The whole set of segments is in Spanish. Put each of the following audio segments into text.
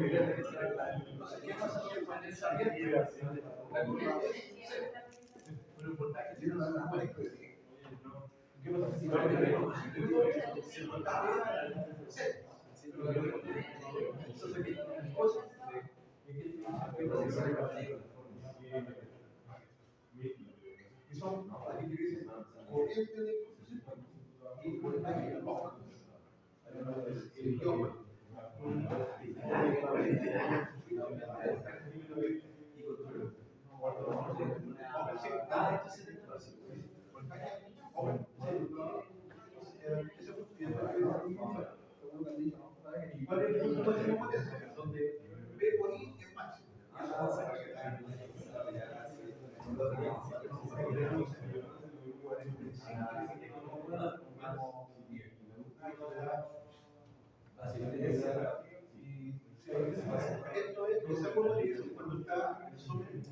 Entonces, ¿qué pasa si el panel está abierto? La corriente es cero. Pero el voltaje tiene una respuesta. ¿Qué pasa si el panel está abierto? El voltaje es cero. Entonces, ¿qué cosa? Y son aquí te dicen corriente de y voltaje de roca. El idioma. ¿Y cuál es el punto de potencia? Donde B por I es máximo. Esto es esa curva dice cuando está el sol en el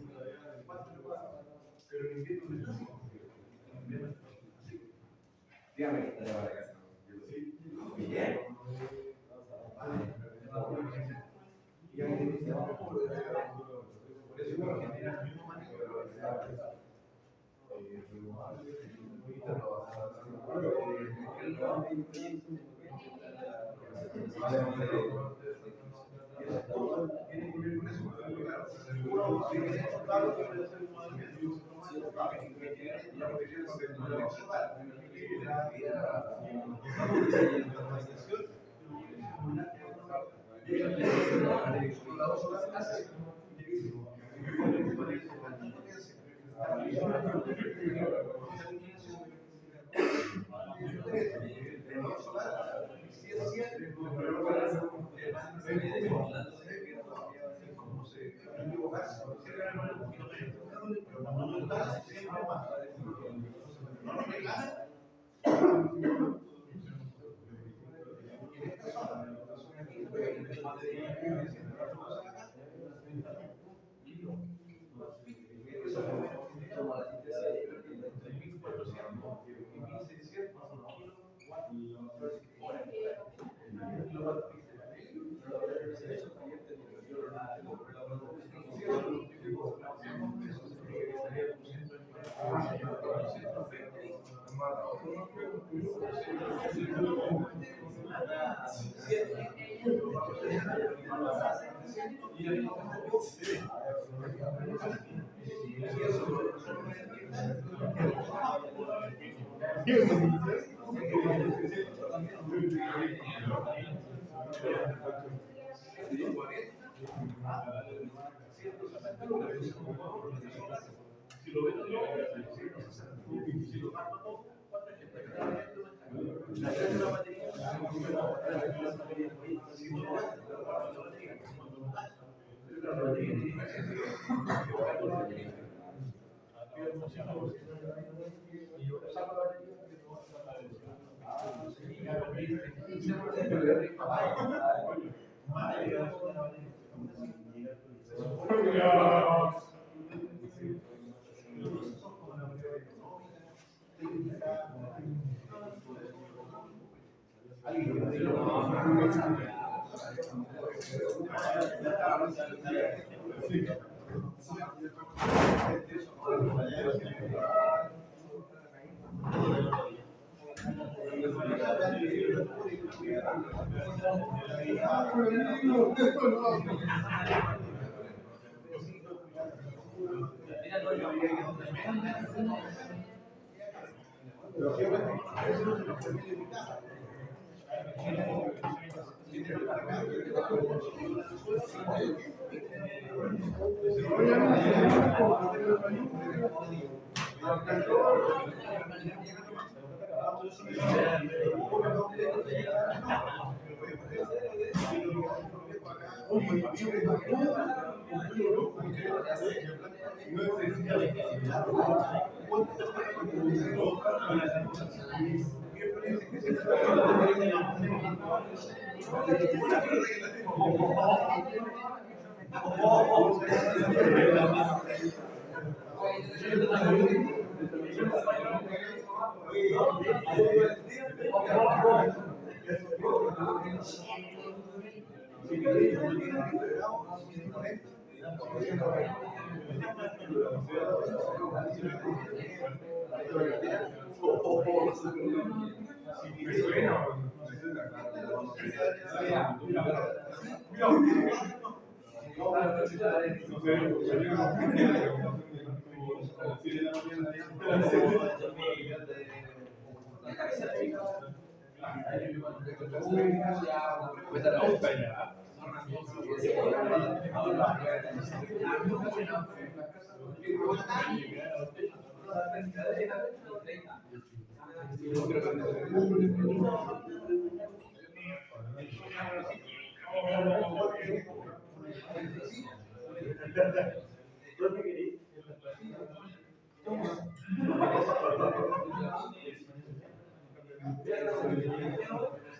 4 grados, pero en invierno no está así. En invierno está así. Dígame, bien. Y ahí dice, por eso por Argentina el mismo manejo de la velocidad. Tiene que ver con eso, claro. Uno si quiere contarlo, puede hacer un modelo que yo Si lo ven, si lo bajamos, ¿cuánta gente está la gente de la batería? Si no lo hace, la batería, cuando lo hace, la batería y yo saco la batería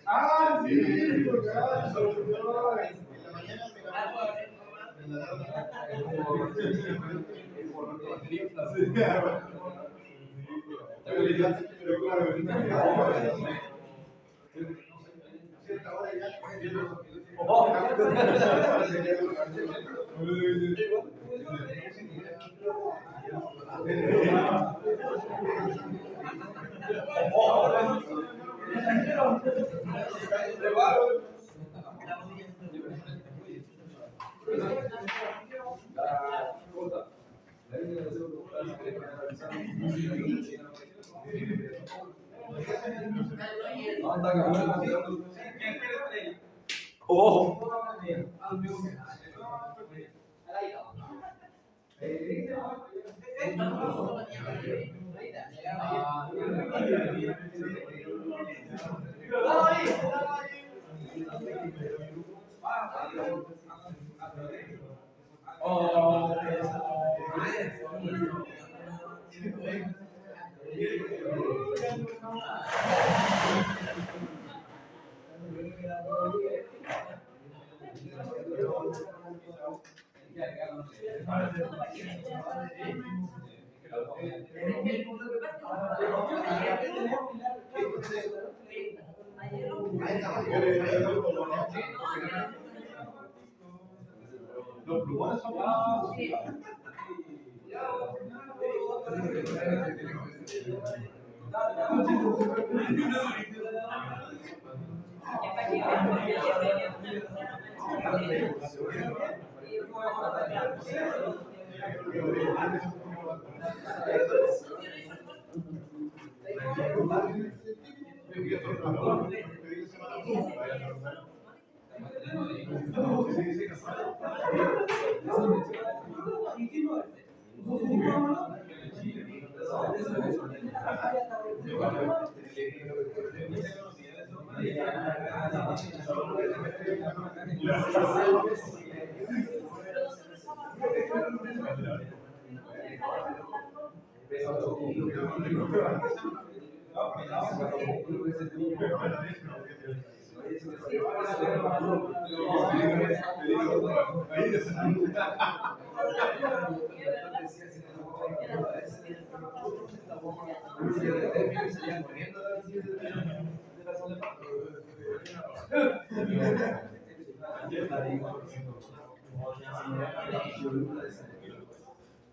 Ah, sí, Los plumones son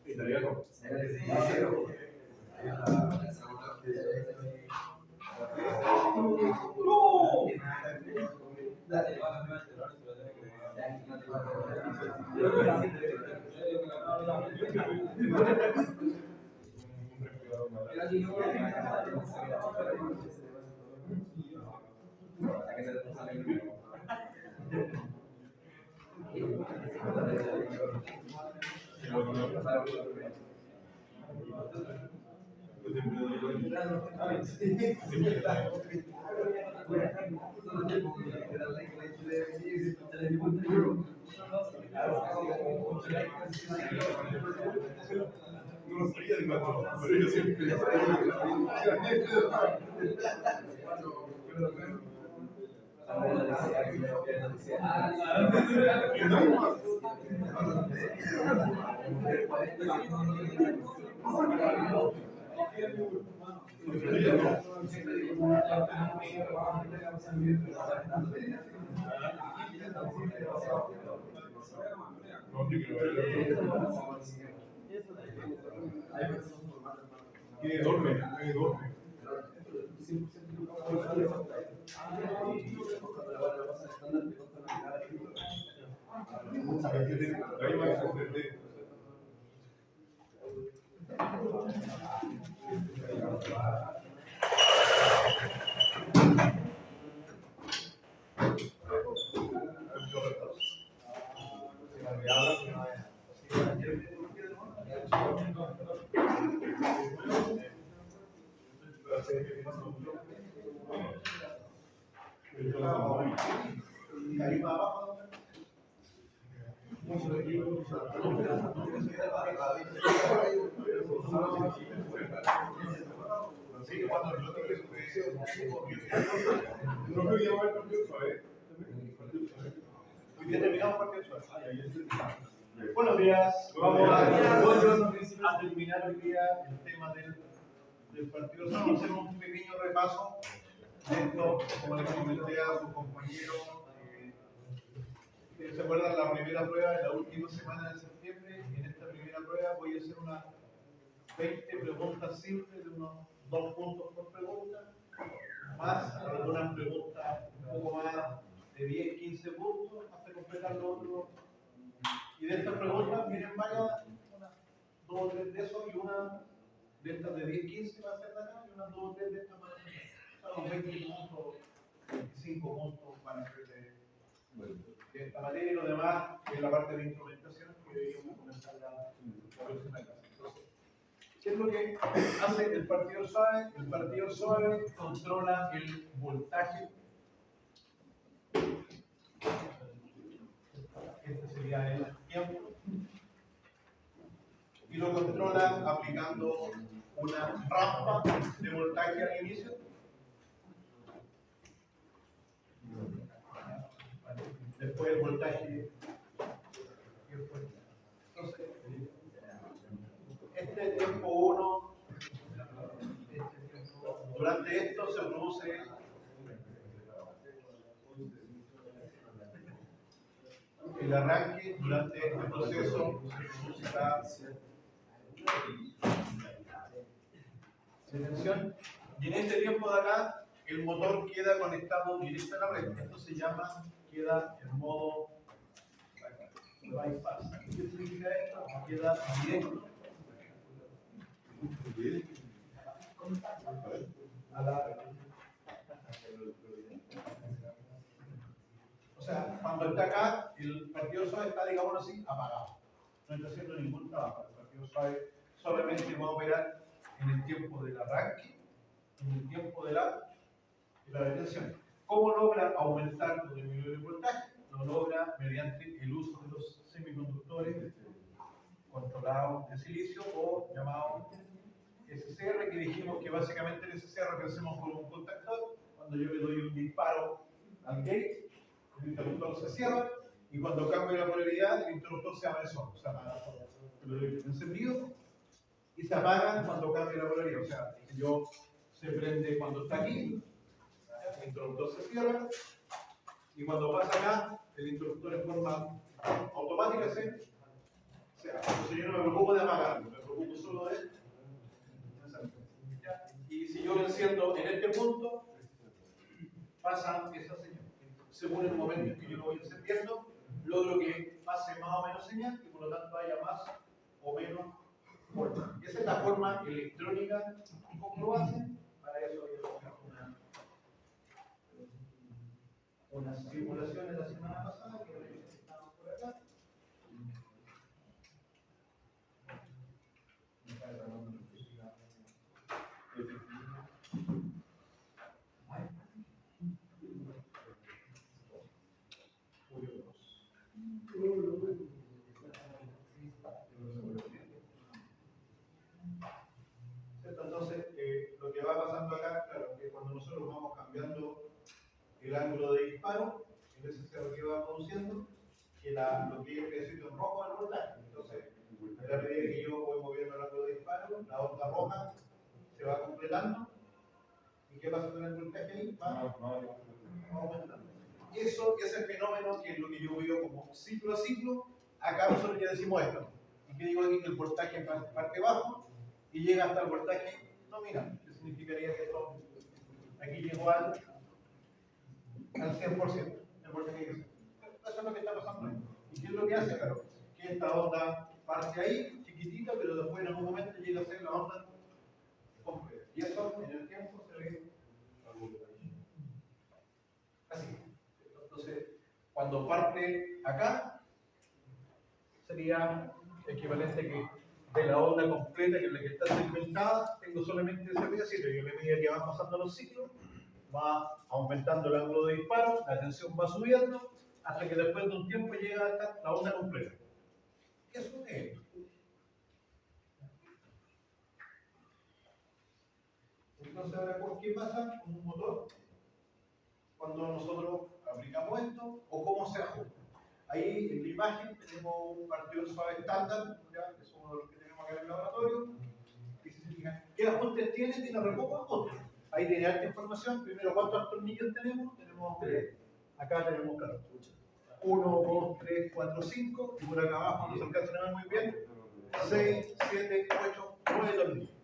italiano. No sabía de cuánto, pero yo siempre. Que duerme, que duerme. Buenos días. Vamos a terminar hoy día el tema del partido. Vamos a hacer un pequeño repaso de esto, como les comenté a sus compañeros. ¿Se acuerdan la primera prueba de la última semana de septiembre? En esta primera prueba voy a hacer unas 20 preguntas simples de unos 2 puntos por pregunta, más algunas preguntas un poco más de 10, 15 puntos hasta completar lo otro. Y de estas preguntas vienen varias, unas 2 o 3 de esos y una de estas de 10, 15 va a ser de acá y unas 2 o 3 de estas van a ser de acá. Son 20 puntos, 25 puntos van a ser de esta materia y lo demás es la parte de instrumentación que deberíamos comenzar la próxima clase. Entonces, ¿qué es lo que hace el partido suave? El partido suave controla el voltaje. Este sería el tiempo. Y lo controla aplicando una rampa de voltaje al inicio. Después el voltaje. Entonces, este tiempo 1, durante esto se produce el arranque, durante este proceso se produce la tensión, y en este tiempo de acá el motor queda conectado directo a la red. Esto se llama, queda en modo bypass. ¿Qué significa esto? Queda directo a la red. O sea, cuando está acá, el partido suave está, digamos así, apagado. No está haciendo ningún trabajo. El partido suave solamente va a operar en el tiempo del arranque, en el tiempo de la detención. ¿Cómo logra aumentar o disminuir el voltaje? Lo logra mediante el uso de los semiconductores controlados de silicio o llamados SCR, que dijimos que básicamente el SCR pensemos como un contactor. Cuando yo le doy un disparo al gate, el interruptor se cierra y cuando cambio la polaridad, el interruptor se abre solo. Se apaga solo. Lo doy encendido y se apaga cuando cambia la polaridad. O sea, se prende cuando está aquí, el interruptor se cierra y cuando pasa acá, el interruptor en forma automática se cierra. Entonces yo no me preocupo de apagarlo, me preocupo solo de encender. Y si yo lo enciendo en este punto, pasa esa señal. Según el momento en que yo lo voy encendiendo, logro que pase más o menos señal y por lo tanto haya más o menos forma. Esa es la forma electrónica. ¿Cómo lo hacen? Para eso hay unas simulaciones la semana pasada que estaban por acá. Entonces, lo que va pasando acá, claro, que cuando nosotros vamos cambiando el ángulo de disparo, el SCR que va produciendo, que lo que es escrito en rojo es el voltaje. Entonces, a la medida que yo voy moviendo el ángulo de disparo, la onda roja se va completando. apretando. ¿Y qué pasa con el voltaje ahí? Va aumentando. Eso, ese fenómeno que es lo que yo veo como ciclo a ciclo, acá nosotros ya decimos esto. Y que digo aquí que el voltaje parte bajo y llega hasta el voltaje nominal, que significaría que esto aquí llegó al 100%, el voltaje que sea. Eso es lo que está pasando ahí. ¿Y qué es lo que hace? Claro, que esta onda parte ahí, chiquitita, pero después en algún momento llega a ser la onda completa. Y eso en el tiempo se ve así. Entonces, cuando parte acá, sería equivalente que de la onda completa, que es la que está segmentada, tengo solamente ese pedacito, y a medida que van pasando los ciclos, va aumentando el ángulo de disparo, la tensión va subiendo, hasta que después de un tiempo llega hasta la onda completa. Eso es esto. Entonces, ahora, ¿qué pasa con un motor cuando nosotros aplicamos esto o cómo se ajusta? Ahí en la imagen tenemos un partidor suave estándar, que son los que tenemos acá en el laboratorio. ¿Qué ajustes tiene? Tiene re pocos ajustes. Ahí tiene alta información. Primero, ¿cuántos tornillos tenemos? Tenemos 3. Acá tenemos, claro, 1, 2, 3, 4, 5. Y por acá abajo no se alcanza a ver muy bien. 6, 7, 8, 9 tornillos.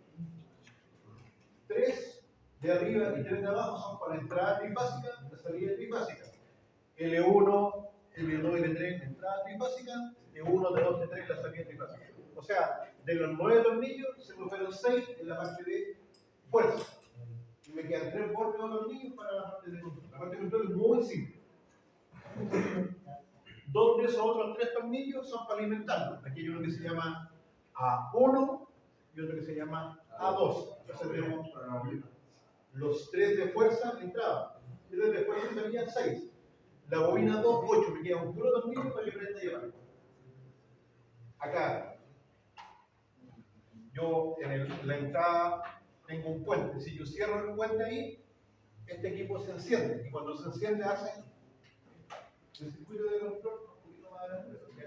3 de arriba y 3 de abajo son para la entrada trifásica y la salida trifásica. L1, L2 y L3 la entrada trifásica, L1, L2, L3 la salida trifásica. O sea, de los 9 tornillos se me fueron 6 en la parte de fuerza. Y me quedan 3 bordes de tornillos para la parte de control. La parte de control es muy simple. Dos de esos otros 3 tornillos son para alimentarlo. Aquí hay uno que se llama A1 y otro que se llama A2. Entonces tenemos los 3 de fuerza entrada. 3 de fuerza serían 6. La bobina 2, 8. Me queda un puro tornillo para que prenda y llevar. Acá, yo en la entrada tengo un puente. Si yo cierro el puente ahí, este equipo se enciende. Y cuando se enciende hace el circuito de control, un poquito más adelante, el circuito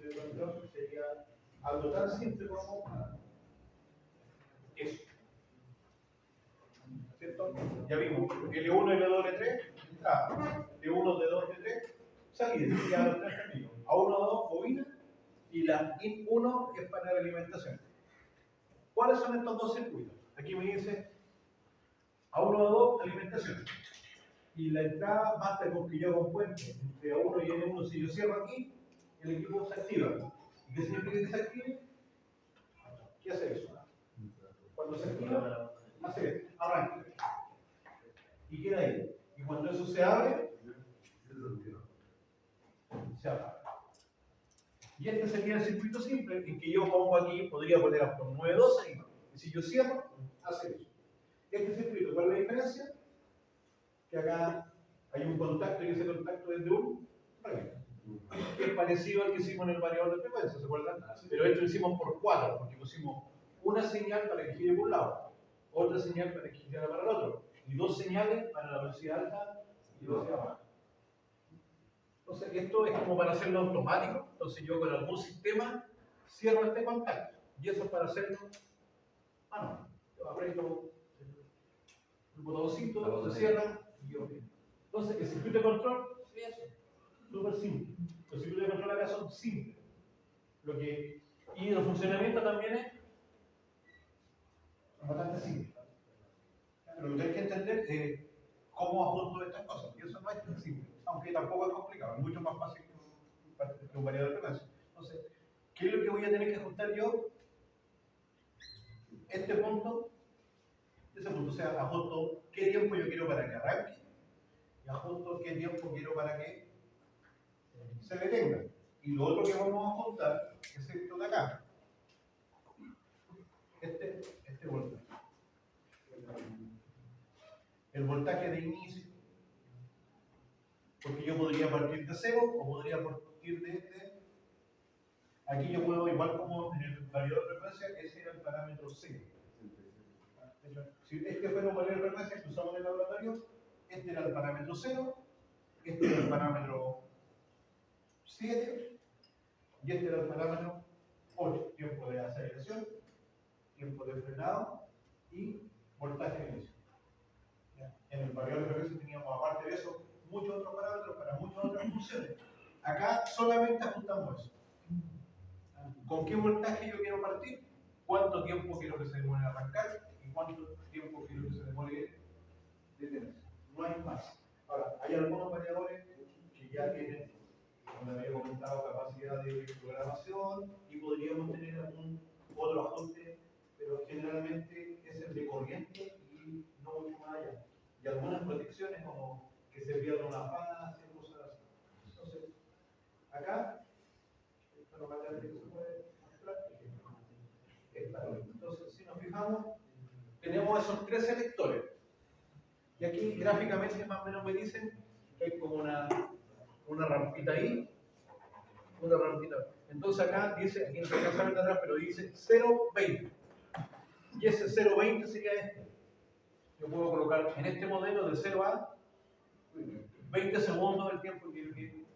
de control sería algo tan simple como eso. ¿Cierto? Ya vimos, L1, L2, L3, entrada. L1, L2, L3, salida. Ya los 3 tornillos. A1, A2, bobina. Y la IN1 es para la alimentación. ¿Cuáles son estos dos circuitos? Aquí me dice A1, A2, alimentación. Y la entrada basta con que yo haga un puente entre A1 y N1. Si yo cierro aquí, el equipo se activa. ¿Y qué significa que se active? ¿Qué hace eso? Cuando se activa, hace esto, arranca. Y queda ahí. Y cuando eso se abre, se apaga. Y este sería el circuito simple, en que yo pongo aquí, podría poner hasta un 912 ahí. Y si yo cierro, hace eso. Este circuito, ¿cuál es la diferencia? Que acá hay un contacto y ese contacto es de un revés. Es parecido al que hicimos en el variador de frecuencia, ¿se acuerdan? Pero esto lo hicimos por 4, porque pusimos una señal para que gire por un lado, otra señal para que gire para el otro, y 2 señales para la velocidad alta y velocidad baja. Entonces, esto es como para hacerlo automático. Entonces, yo con algún sistema cierro este contacto, y eso es para hacerlo manual. Yo aprieto el botoncito, se cierra y yo. Entonces, el circuito de control es súper simple. Los circuitos de control acá son simples. Y el funcionamiento también es bastante simple. Pero lo que hay que entender es cómo ajusto estas cosas. Y eso no es tan simple, aunque tampoco es complicado, es mucho más fácil que un variador de frecuencia. Entonces, ¿qué es lo que voy a tener que ajustar yo? Este punto, ese punto. O sea, ajusto qué tiempo yo quiero para que arranque y ajusto qué tiempo quiero para que se detenga. Y lo otro que vamos a ajustar es esto de acá. Este voltaje. El voltaje de inicio. Porque yo podría partir de 0 o podría partir de este. Aquí yo puedo, igual como en el variador de frecuencia, ese era el parámetro 0. Si este fuera un variador de frecuencia que usamos en el laboratorio, este era el parámetro 0, este era el parámetro 7 y este era el parámetro 8, tiempo de aceleración tiempo de frenado y voltaje de inicio. ¿Ya? En el variable de frecuencia teníamos, aparte de eso, muchos otros parámetros para muchas otras funciones. Acá solamente ajustamos eso. ¿Con qué voltaje yo quiero partir? ¿Cuánto tiempo quiero que se demore en arrancar? ¿Y cuánto tiempo quiero que se demore en detenerse? No hay más. Ahora, hay algunos variadores que ya tienen, como les había comentado, capacidad de programación y podríamos tener algún otro ajuste, pero generalmente es el de corriente y no mucho más allá. Y algunas protecciones como que se pierda una fase, cosas así. Entonces, acá, esto no va a tener que se puede mostrar. Entonces, si nos fijamos, tenemos esos tres selectores. Y aquí gráficamente más o menos me dicen que hay como una rampita ahí, una rampita. Entonces acá dice, aquí no se alcanza a ver de atrás, pero dice 0,20. Y ese 0,20 sería este. Yo puedo colocar en este modelo de 0 a 20 segundos el tiempo que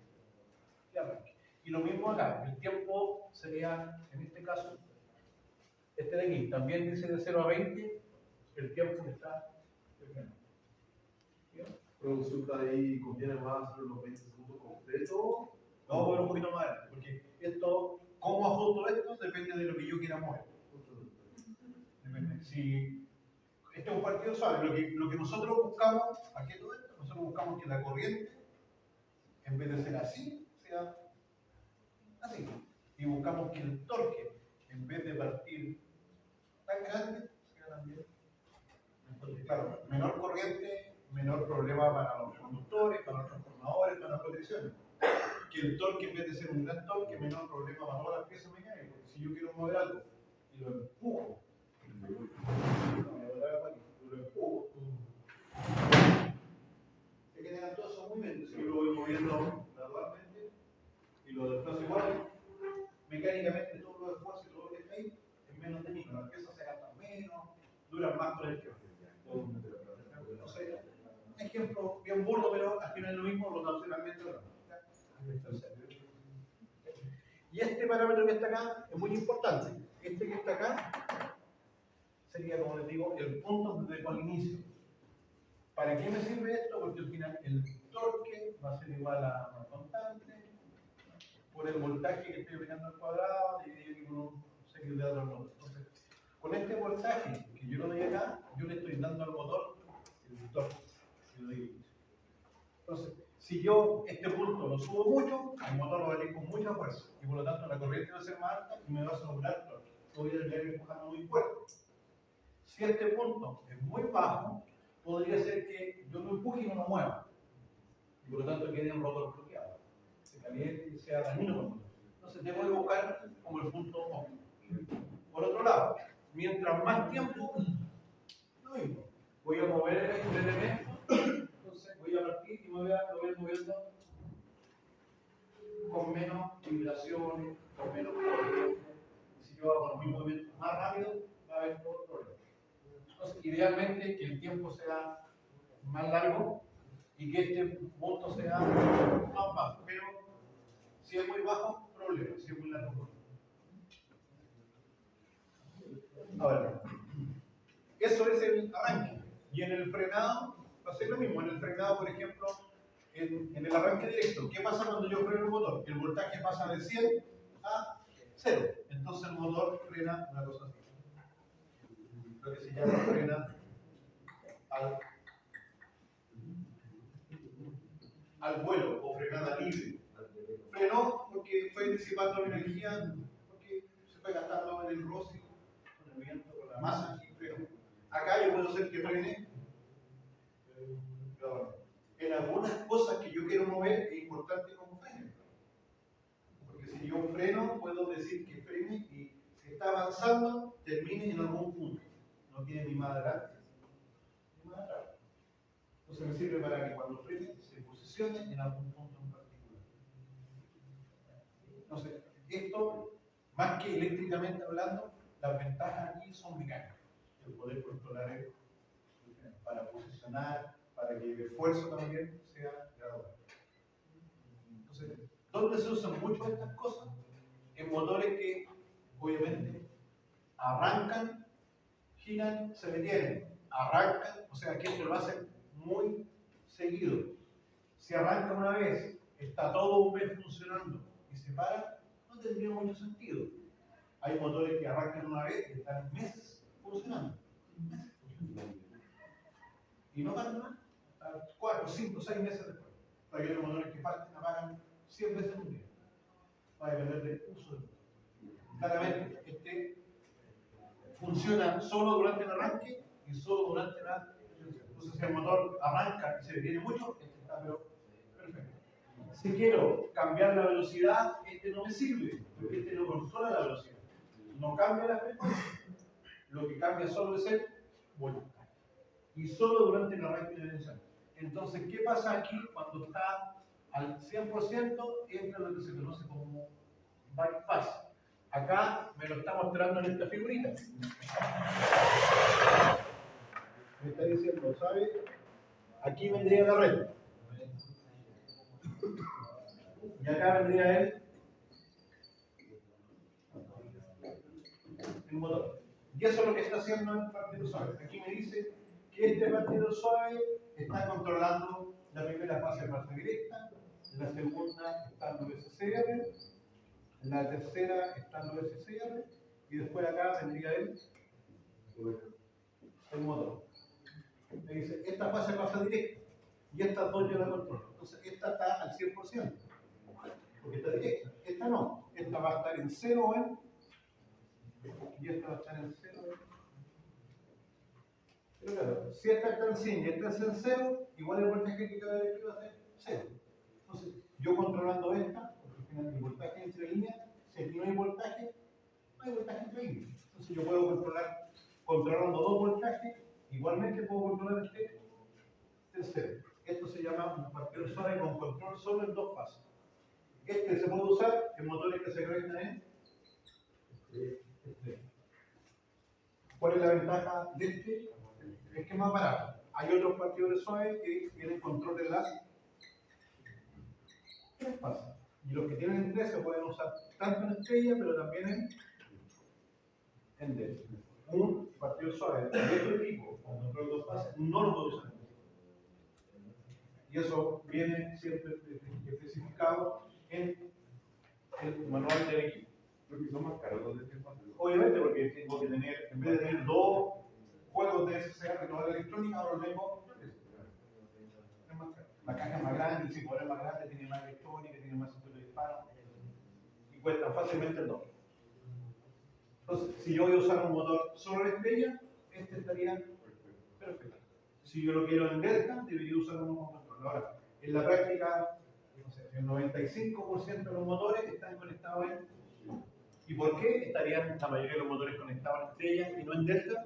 arranque. Y lo mismo acá, el tiempo sería, en este caso, este de aquí. También dice de 0 a 20 el tiempo que está terminando. Consulta ahí, ¿conviene más hacer los 20 segundos completos? Vamos a ver un poquito más adelante, porque esto, cómo ajusto esto, depende de lo que yo quiera mover. Depende. Si este es un partido suave, lo que nosotros buscamos, aquí todo esto, nosotros buscamos que la corriente, en vez de ser así, sea así. Y buscamos que el torque, en vez de partir tan grande, sea también. Entonces, claro, menor corriente, menor problema para los conductores, para los transformadores, para las protecciones. Que el torque, en vez de ser un gran torque, menor problema para todas las piezas mecánicas. Porque si yo quiero mover algo y lo empujo, lo empujo, se generan todos esos movimientos. Si yo lo voy moviendo gradualmente y lo desplazo igual, mecánicamente todos los esfuerzos y todo lo que está ahí es menos de micro. Las piezas se gastan menos, duran más con el tiempo. Entonces, un ejemplo bien burdo, pero al final es lo mismo, rotacionalmente hablando. Y este parámetro que está acá es muy importante. Este que está acá sería, como les digo, el punto de inicio. ¿Para qué me sirve esto? Porque al final el torque va a ser igual a una constante por el voltaje que estoy aplicando al cuadrado dividido por un serie de otros números. Entonces, con este voltaje que yo lo doy acá, yo le estoy dando al motor el torque. Entonces, si yo este punto lo subo mucho, el motor va a ir con mucha fuerza y por lo tanto la corriente va a ser más alta y me va a sobrar torque. Voy a ir empujando muy fuerte. Si este punto es muy bajo, podría ser que yo lo empuje y no lo mueva. Y por lo tanto quede un rotor bloqueado. Se caliente y sea dañino para el motor. Entonces tengo que buscar como el punto óptimo. Por otro lado, mientras más tiempo, lo mismo. Voy a mover el elemento, entonces voy a partir y lo voy a ir moviendo con menos vibraciones, con menos corriente. Si yo hago mi movimiento más rápido, va a haber todo problema. Entonces, idealmente que el tiempo sea más largo y que este punto sea más bajo. Pero si es muy bajo, problema. Si es muy largo, problema. Ahora, eso es el arranque. Y en el frenado va a ser lo mismo. En el frenado, por ejemplo, en el arranque directo, ¿qué pasa cuando yo freno el motor? El voltaje pasa de 100 a 0. Entonces el motor frena una cosa así. Lo que se llama frena al vuelo o frenada libre. Frenó porque fue disipando energía, porque se fue gastando en el roce, con el viento, con la masa y frenó. Acá yo puedo hacer que frene. En algunas cosas que yo quiero mover es importante cómo frene. Porque si yo freno, puedo decir que frene y si está avanzando, termine en algún punto. No tiene ni más adelante ni más atrás. Entonces me sirve para que cuando frene se posicione en algún punto en particular. Entonces, esto, más que eléctricamente hablando, las ventajas aquí son mecánicas. El poder controlar el para posicionar, para que el esfuerzo también sea gradual. Entonces, ¿dónde se usan mucho estas cosas? En motores que obviamente arrancan giran, se detienen, arrancan, o sea que esto lo hacen muy seguido. Si arranca una vez, está todo un mes funcionando y se para, no tendría mucho sentido. Hay motores que arrancan una vez y están meses funcionando. Y no paran más, hasta 4, 5, 6 meses después. Hay otros motores que parten, apagan 100 veces en un día. Va a depender del uso del motor. Claramente, este funciona solo durante el arranque y solo durante la detención. Entonces, si el motor arranca y se detiene mucho, este está pero perfecto. Si quiero cambiar la velocidad, este no me sirve, porque este no controla la velocidad. No cambia la frecuencia. Lo que cambia solo es el voltaje. Y solo durante el arranque de detención. Entonces, ¿qué pasa aquí cuando está al 100%? Entra lo que se conoce como bypass. Acá me lo está mostrando en esta figurita. Me está diciendo, ¿sabe? Aquí vendría la red. Y acá vendría el motor. Y eso es lo que está haciendo el partido suave. Aquí me dice que este partido suave está controlando la primera fase de marcha directa, la segunda está en VSCR, la tercera está en VSCR y después acá vendría el motor. Me dice, esta fase pasa directa y estas dos yo la controlo. Entonces esta está al 100%, porque está directa. Esta no, esta va a estar en 0 y esta va a estar en 0 Pero claro, si esta está en 100 y esta está en 0, igual el voltaje que cabe de aquí va a ser 0. Entonces, yo controlando esta, porque al final el voltaje entre líneas, si aquí no hay voltaje entre líneas. Entonces yo puedo controlando dos voltajes, igualmente puedo controlar este tercero. Esto se llama un partido suave con control solo en dos fases. Este se puede usar en motores que se conectan en este. ¿Cuál es la ventaja de este? Es que es más barato. Hay otros partidores suaves que tienen control de las tres fases. Y los que tienen en tres se pueden usar tanto en estrella, pero también en delta. Un partido suave de otro tipo, con control de dos fases, no lo puedo usar. Y eso viene siempre especificado en el manual del equipo. Porque son más caros los de este paso. Obviamente, porque tengo que tener, en vez de tener dos juegos de SCR toda la electrónica, ahora tengo la caja es más grande, el circular es más grande, tiene más electrónica, tiene más centro de disparo y cuesta fácilmente el doble. Entonces, si yo voy a usar un motor solo en estrella, este estaría perfecto. Si yo lo quiero en delta, debería usar uno con control. Ahora, en la práctica, no sé, el 95% de los motores están conectados en. ¿Y por qué estarían la mayoría de los motores conectados en estrella y no en delta?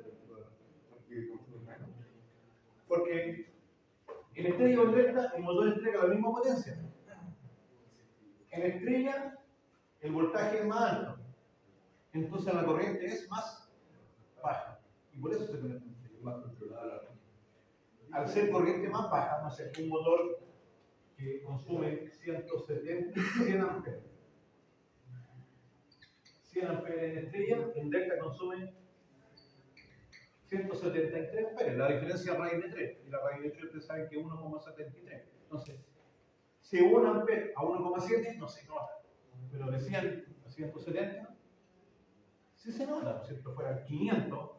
Porque en estrella o en delta el motor entrega la misma potencia. En estrella el voltaje es más alto, entonces la corriente es más baja. Y por eso se conecta en estrella, más controlada. Al ser corriente más baja, no sé, un motor que consume 100 amperes. 100 amperes en estrella, en delta consume 173 amperes. La diferencia es raíz de 3. Y la raíz de 3 ustedes saben que es 1,73. Entonces, si 1 ampere a 1,7 no se nota. Pero de 100 a 170 sí se nota. Si esto fuera 500,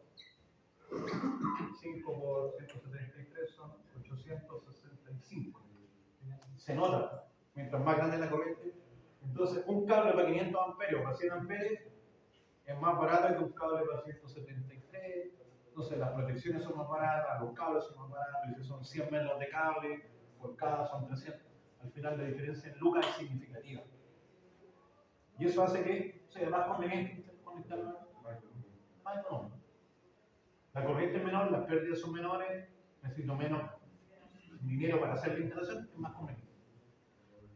5 por 173 son 865. Se nota. Mientras más grande es la corriente. Entonces, un cable para 500 amperios o para 100 amperes es más barato que un cable para 173. Entonces, las protecciones son más baratas, los cables son más baratos, y si son 100 metros de cable, por cada son 300. Al final, la diferencia en lucas es significativa. Y eso hace que sea más conveniente conectarlo más económico. La corriente es menor, las pérdidas son menores, necesito menos dinero para hacer la instalación, es más conveniente.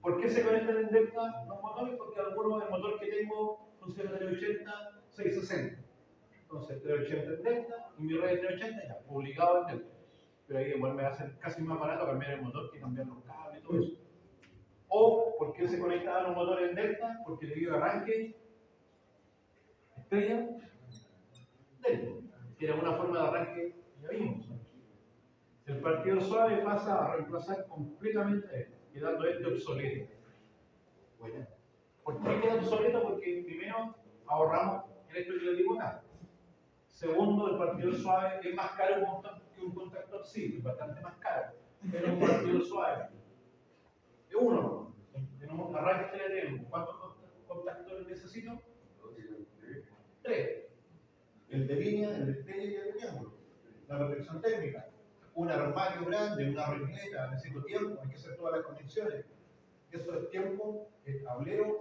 ¿Por qué se conectan en delta los motores? Porque algunos del motor que tengo funciona 380, 660. Entonces 380 en delta y mi red de 380 ya, obligado en delta. Pero ahí igual me va a hacer casi más barato cambiar el motor que cambiar los cables y todo eso. O, ¿por qué se conectaban los motores en delta? Porque debido a arranque, estrella, delta. que era una forma de arranque, ya vimos. El partido suave pasa a reemplazar completamente a este, quedando este obsoleto. Bueno, ¿por qué queda obsoleto? Porque primero ahorramos en esto que le digo acá. Segundo, el partido suave es más caro que un contactor, sí, es bastante más caro, pero un partido suave de uno. Tenemos arranque de tenemos. ¿Cuántos contactores necesito? 3. El de línea, el de estrella y el de triángulo. La protección técnica. Un armario grande, una regleta, necesito tiempo, hay que hacer todas las conexiones. Eso es tiempo, es tablero,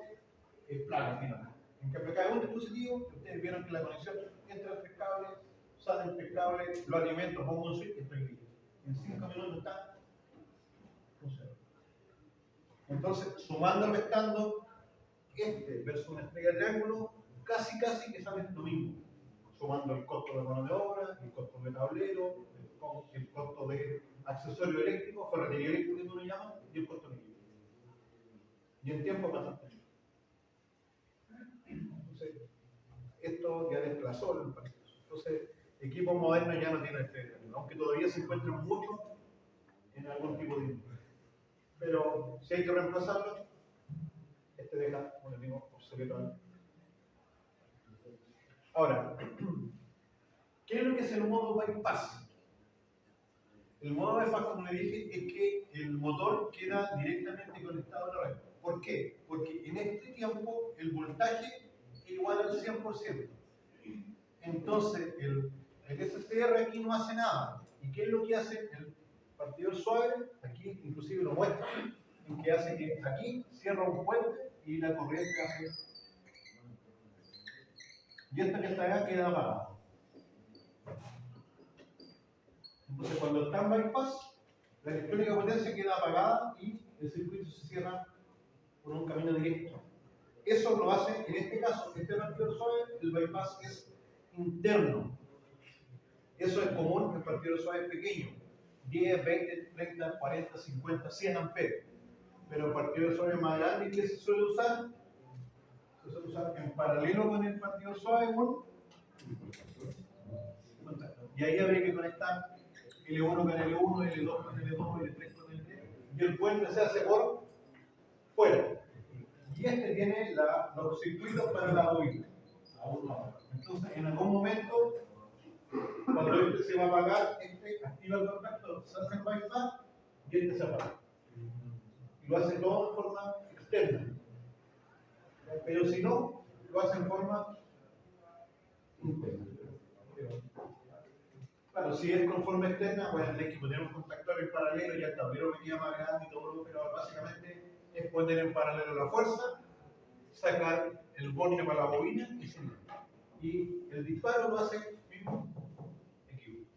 es plano final. En cambio, cada un dispositivo, ustedes vieron que la conexión entra 3 cables, salen 3 cables, lo alimento, pongo un switch y estoy listo. En 5 minutos está funcionando. Entonces, sumando y restando, este versus una estrella de triángulo, casi que sale lo mismo. Sumando el costo de mano de obra, el costo de tablero, el costo de accesorio eléctrico, ferretería eléctrica, como lo llaman, y el costo de equipo. Y el tiempo bastante. Entonces, esto ya desplazó el partido. Entonces, equipos modernos ya no tienen este, aunque todavía se encuentran muchos en algún tipo de industria. Pero si hay que reemplazarlo, este deja, como les digo, obsoleto. Ahora, ¿qué es lo que es el modo bypass? El modo bypass, como le dije, es que el motor queda directamente conectado a la red. ¿Por qué? Porque en este tiempo el voltaje es igual al 100%. Entonces, el SCR aquí no hace nada. ¿Y qué es lo que hace el partidor suave? Aquí inclusive lo muestra, en que hace que aquí cierra un puente y la corriente hace... Y esta que está acá queda apagada. Entonces, cuando está en bypass, la electrónica potencia queda apagada y el circuito se cierra por un camino directo. Eso lo hace, en este caso, este partidor suave, el bypass es interno. Eso es común, el partidor suave es pequeño, 10, 20, 30, 40, 50, 100 amperes. Pero el partidor suave más grande, ¿qué se suele usar? Se suele usar en paralelo con el partidor suave, ¿no? Y ahí habría que conectar L1 con L1, L2 con L2, L3 con L3, y el puente se hace por fuera. Y este tiene los circuitos para la bobina. Entonces, en algún momento, cuando este se va a apagar, este activa el contacto, se hace el bypass y este se apaga. Y lo hace todo de forma externa. Pero si no, lo hace en forma interna. Claro, si es con forma externa, pues hay que poner un contactor en paralelo y el tablero me queda más grande y todo, pero básicamente es poner en paralelo la fuerza, sacar el borde para la bobina y seguir. Y el disparo lo hace el mismo equipo.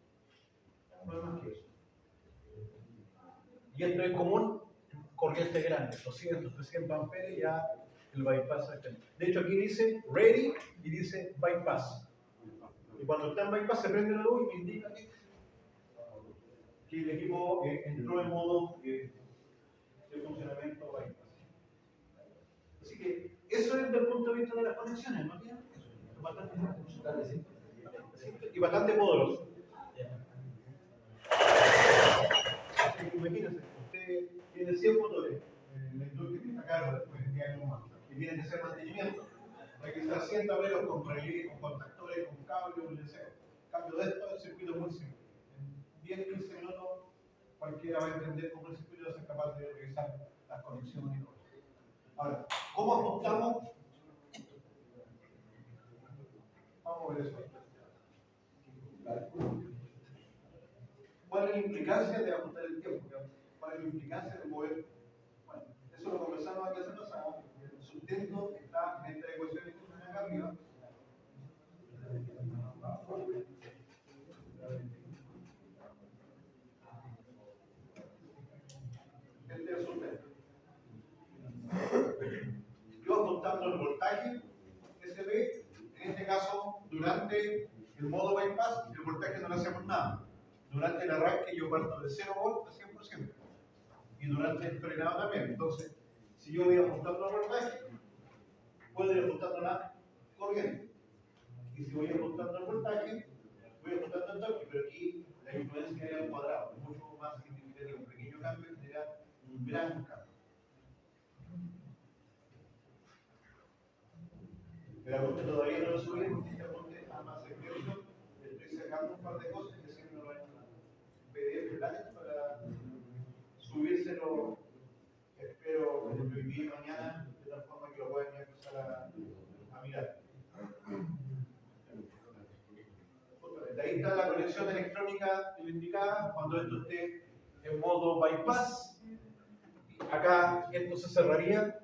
No es más que eso. Y esto es común en corrientes grandes, 200, 300 amperes, ya el bypass está. De hecho, aquí dice ready y dice bypass. Y cuando está en bypass se prende la luz y me indica que el equipo entró en modo de funcionamiento bypass. Así que eso es desde el punto de vista de las conexiones, ¿no? Es bastante simple y bastante poderoso. Imagínense, usted tiene 100 motores en la industria que está carga después de 10 años más y tiene que hacer mantenimiento. Hay que usar 100 tableros con relé, con contactores, con cable, un deseo. Cambio de esto, el circuito es muy simple. En 10-15 minutos cualquiera va a entender cómo el circuito va a ser capaz de realizar las conexiones y todo. Ahora, ¿cómo ajustamos? Vamos a ver eso. ¿Cuál es la implicancia de ajustar el tiempo? ¿Cuál es la implicancia de mover? Bueno, eso lo conversamos aquí hace pasado. El sustento está en esta ecuación que está acá arriba. Este es el sustento. Yo ajustando el voltaje que se ve, en este caso, durante el modo bypass, el voltaje no le hacemos nada. Durante el arranque yo parto de 0 volt a 100%. Y durante el frenado también. Entonces, si yo voy ajustando el voltaje, puedo ir ajustando la corriente. Y si voy ajustando el voltaje, voy sacando un par de cosas y haciéndolo en PDF Planet para subírselo, espero entre hoy día y mañana, de tal forma que lo puedan ya empezar a mirar. De ahí está la conexión electrónica indicada. Cuando esto esté en modo bypass, acá esto se cerraría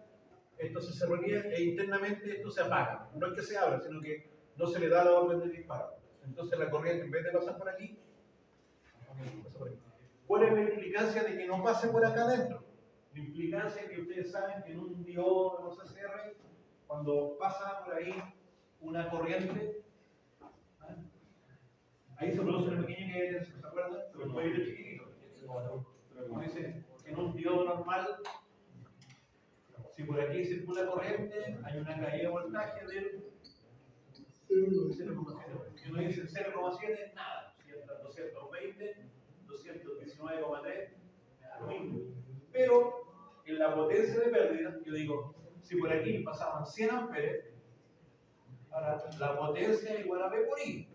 e internamente esto se apaga. No es que se abra, sino que no se le da la orden de disparo. Entonces la corriente, en vez de pasar por aquí, pasa por aquí. ¿Cuál es la implicancia de que no pase por acá adentro? La implicancia es que ustedes saben que en un diodo, no sé, CR, cuando pasa por ahí una corriente, ahí se produce una pequeña caída, ¿se acuerdan? Pero puede ir chiquitito. Como dice, en un diodo normal, si por aquí circula corriente, hay una caída de voltaje del 0,7. Si uno dice 0,7, nada. 220, 219,3, lo mismo. Pero en la potencia de pérdida, yo digo, si por aquí pasaban 100 amperes, ahora la potencia es igual a P por I.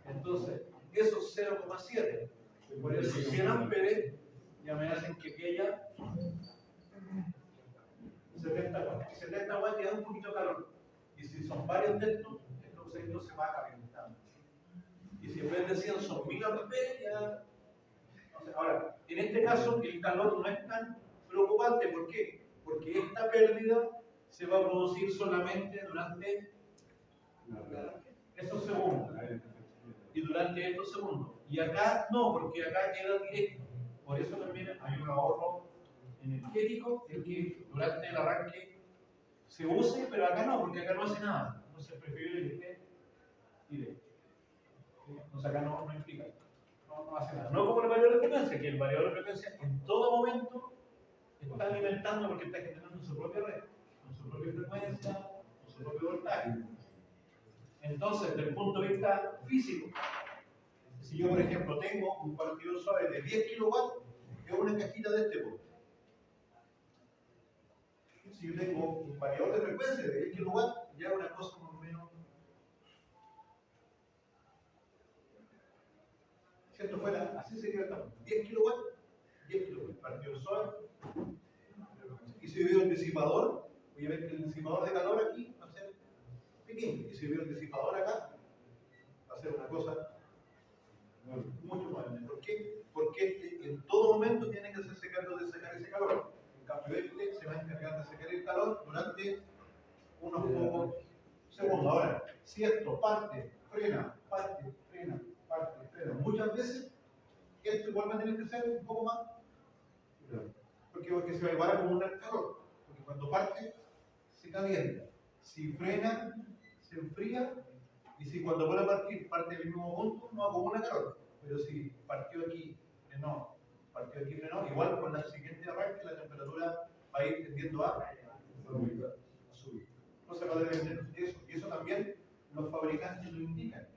Entonces, esos 0,7, por eso 100 amperes, ya me hacen que aquella 70 watts. 70 watts ya da un poquito de calor. Y si son varios de estos, esto se va calentando. Y si en vez de 100 son 1000 amperes, ya. No sé. Ahora, en este caso, el calor no es tan preocupante. ¿Por qué? Porque esta pérdida se va a producir solamente durante esos segundos. Y durante estos segundos. Y acá no, porque acá queda directo. Por eso también hay un ahorro energético, es que durante el arranque se use, pero acá no, porque acá no hace nada. Entonces es preferible que esté directo. Entonces acá no implica, no hace nada. No como el variador de frecuencia, que el variador de frecuencia en todo momento está alimentando porque está generando su propia red, con su propia frecuencia, con su propio voltaje. Entonces, desde el punto de vista físico, si yo, por ejemplo, tengo un partidor suave de 10 kilowatts, es una cajita de este tipo. Si yo tengo un variador de frecuencia de 10 kilowatts, ya es una cosa más o menos. Si esto fuera, así sería el tamaño: 10 kilowatts, 10 kilowatts, partidor suave. Y si veo el disipador, voy a ver que el disipador de calor aquí va a ser pequeño. Y si veo el disipador acá, va a ser una cosa mucho más grande. ¿Por qué? Porque en todo momento tiene que hacerse cargo de sacar ese calor. En cambio, este se va a encargar de sacar el calor durante unos pocos segundos. Ahora, si esto parte, frena, muchas veces, esto igual va a tener que ser un poco más. Porque se va igual a acumular calor. Porque cuando parte, se calienta. Si frena, se enfría. Y si cuando vuelve a partir, parte del mismo punto, no acumula calor. Pero si partió aquí, frenó, igual con la siguiente arranque, la temperatura va a ir tendiendo a subir. Entonces va a depender de eso. Y eso también los fabricantes lo indican.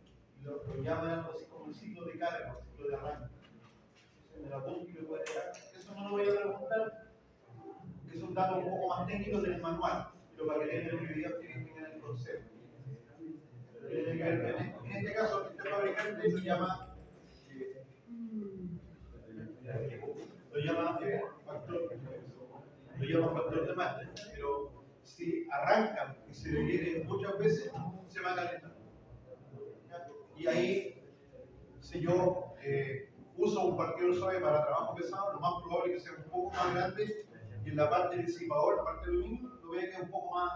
Y lo llaman algo así como el ciclo de carga, el ciclo de arranque. Entonces, en el apunte que puede llegar, eso no lo voy a preguntar, que es un dato un poco más técnico del manual, pero para que tengan una idea, tienen que tener el concepto. En este caso, este fabricante lo llama factor de Master, pero si arrancan y se detienen muchas veces, se va a calentar. Y ahí, si yo uso un partidor suave para trabajo pesado, lo más probable es que sea un poco más grande, y en la parte del disipador, la parte del aluminio, lo voy a quedar un poco más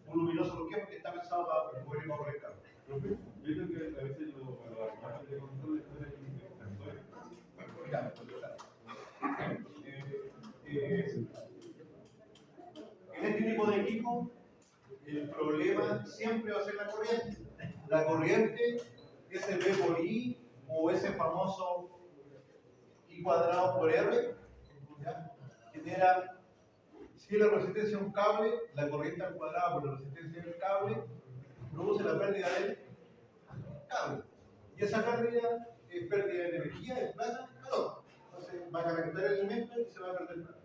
voluminoso. ¿Por qué? Porque está pensado para poder ir más por el carro. Yo creo que a veces los armajes de control están en este tipo de equipo, el problema siempre va a ser la corriente. La corriente, ese B por I o ese famoso I cuadrado por R, ¿ya? Genera, si la resistencia de un cable, la corriente al cuadrado por la resistencia del cable, produce la pérdida del cable. Y esa pérdida es pérdida de energía, de plata, de calor. Entonces va a calentar el elemento y se va a perder plata.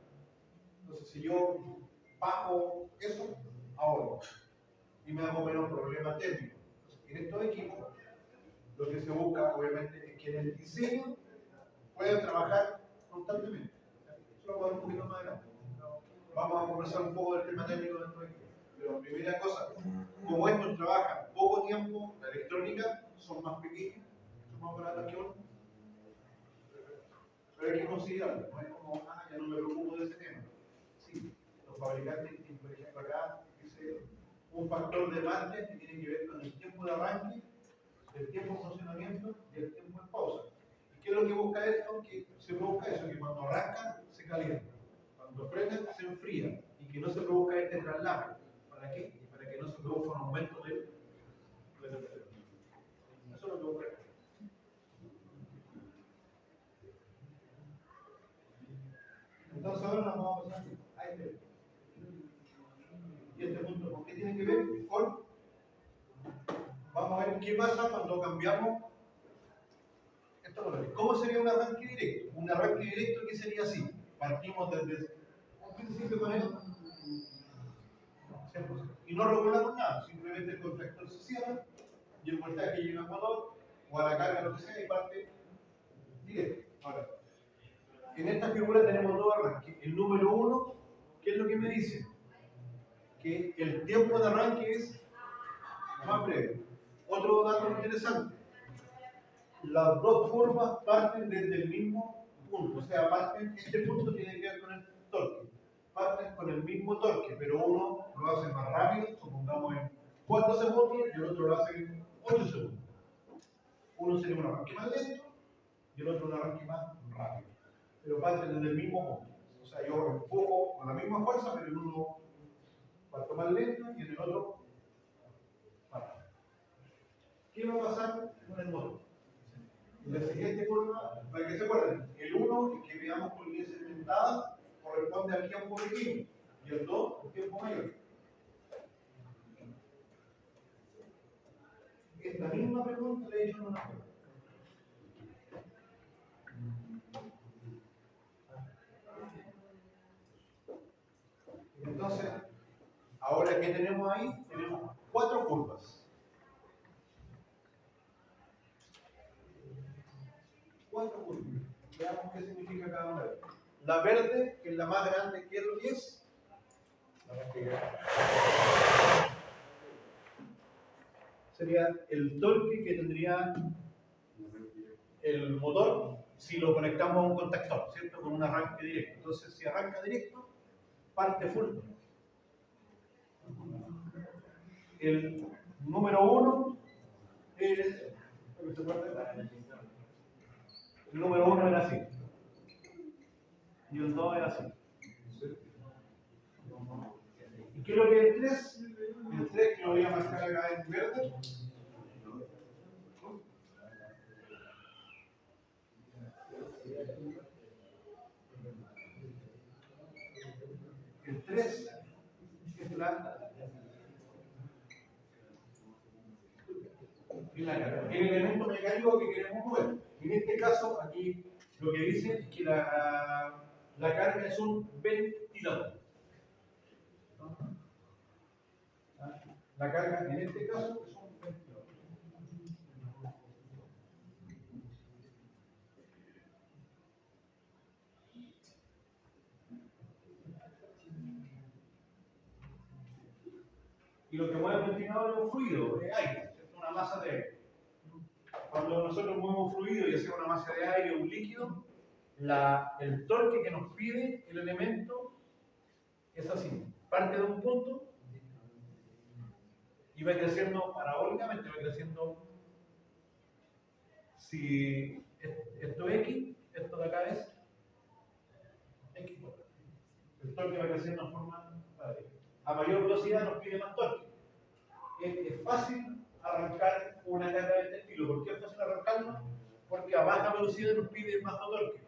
Entonces, si yo bajo eso, ahorro y me hago menos problema térmico. Entonces, en estos equipos, lo que se busca obviamente es que en el diseño puedan trabajar constantemente. Eso lo vamos a ver un poquito más adelante. Vamos a conversar un poco del tema técnico dentro de aquí. Pero primera cosa, como estos trabajan poco tiempo, la electrónica son más pequeños, son más baratas que uno. Pero hay que considerarlo, no es como, ya no me preocupo de ese tema. Sí, los fabricantes, por ejemplo, acá dice un factor de margen que tiene que ver con el tiempo de arranque, el tiempo de funcionamiento y el tiempo de pausa. ¿Y qué es lo que busca esto? Que se produzca eso, que cuando arranca se calienta, cuando frena se enfría y que no se produzca este traslado. ¿Para qué? Para que no se produzca un aumento de temperatura. Eso es lo que busca. Entonces ahora nos vamos a pasar a este. Y este punto, ¿con qué tiene que ver? Con, vamos a ver qué pasa cuando cambiamos estos valores. ¿Cómo sería un arranque directo? Un arranque directo que sería así. Partimos desde un principio con esto. Y no regulamos nada, simplemente el contactor se cierra y el voltaje llega al motor o a la carga, lo que sea, y parte directo. Ahora, en esta figura tenemos dos arranques. El número 1, ¿qué es lo que me dice? Que el tiempo de arranque es más breve. Otro dato interesante. Las dos curvas parten desde el mismo punto. O sea, este punto tiene que ver con el torque. Parten con el mismo torque, pero uno lo hace más rápido, supongamos en 4 segundos, y el otro lo hace en 8 segundos. Uno sería un arranque más lento y el otro un arranque más rápido. Pero parten desde el mismo punto. O sea, yo empujo con la misma fuerza, pero en uno parto más lento y en el otro más rápido. ¿Qué va a pasar con el motor? En la siguiente curva, para que se acuerden, el 1, el que veamos con línea segmentada, corresponde al tiempo pequeño, y el 2, al tiempo mayor. Esta misma pregunta le he hecho en una prueba. Entonces, ahora que tenemos ahí, tenemos 4 curvas. 4 curvas. Veamos qué significa cada una de ellas. La verde, que es la más grande, ¿qué es lo que es? La más grande. Sería el torque que tendría el motor si lo conectamos a un contactor, ¿cierto? Con un arranque directo. Entonces, si arranca directo, parte full. El número 1 es. El número 1 era así. Y el 2 era así. ¿Y qué es lo que es el 3? El 3 que lo voy a marcar acá en verde. El 3 es el elemento mecánico que queremos mover. En este caso, aquí lo que dice es que la carga es un ventilador. La carga en este caso es un ventilador. Y lo que mueve el ventilador es un fluido, es aire, es una masa de aire. Cuando nosotros movemos fluido, ya sea una masa de aire o un líquido, el torque que nos pide el elemento es así. Parte de un punto y va creciendo parabólicamente, va creciendo. Si esto es X, esto de acá es X. El torque va creciendo en forma paralela. A mayor velocidad nos pide más torque. Es fácil arrancar una carga de este estilo. ¿Por qué es fácil arrancarla? Porque a baja velocidad nos pide más torque.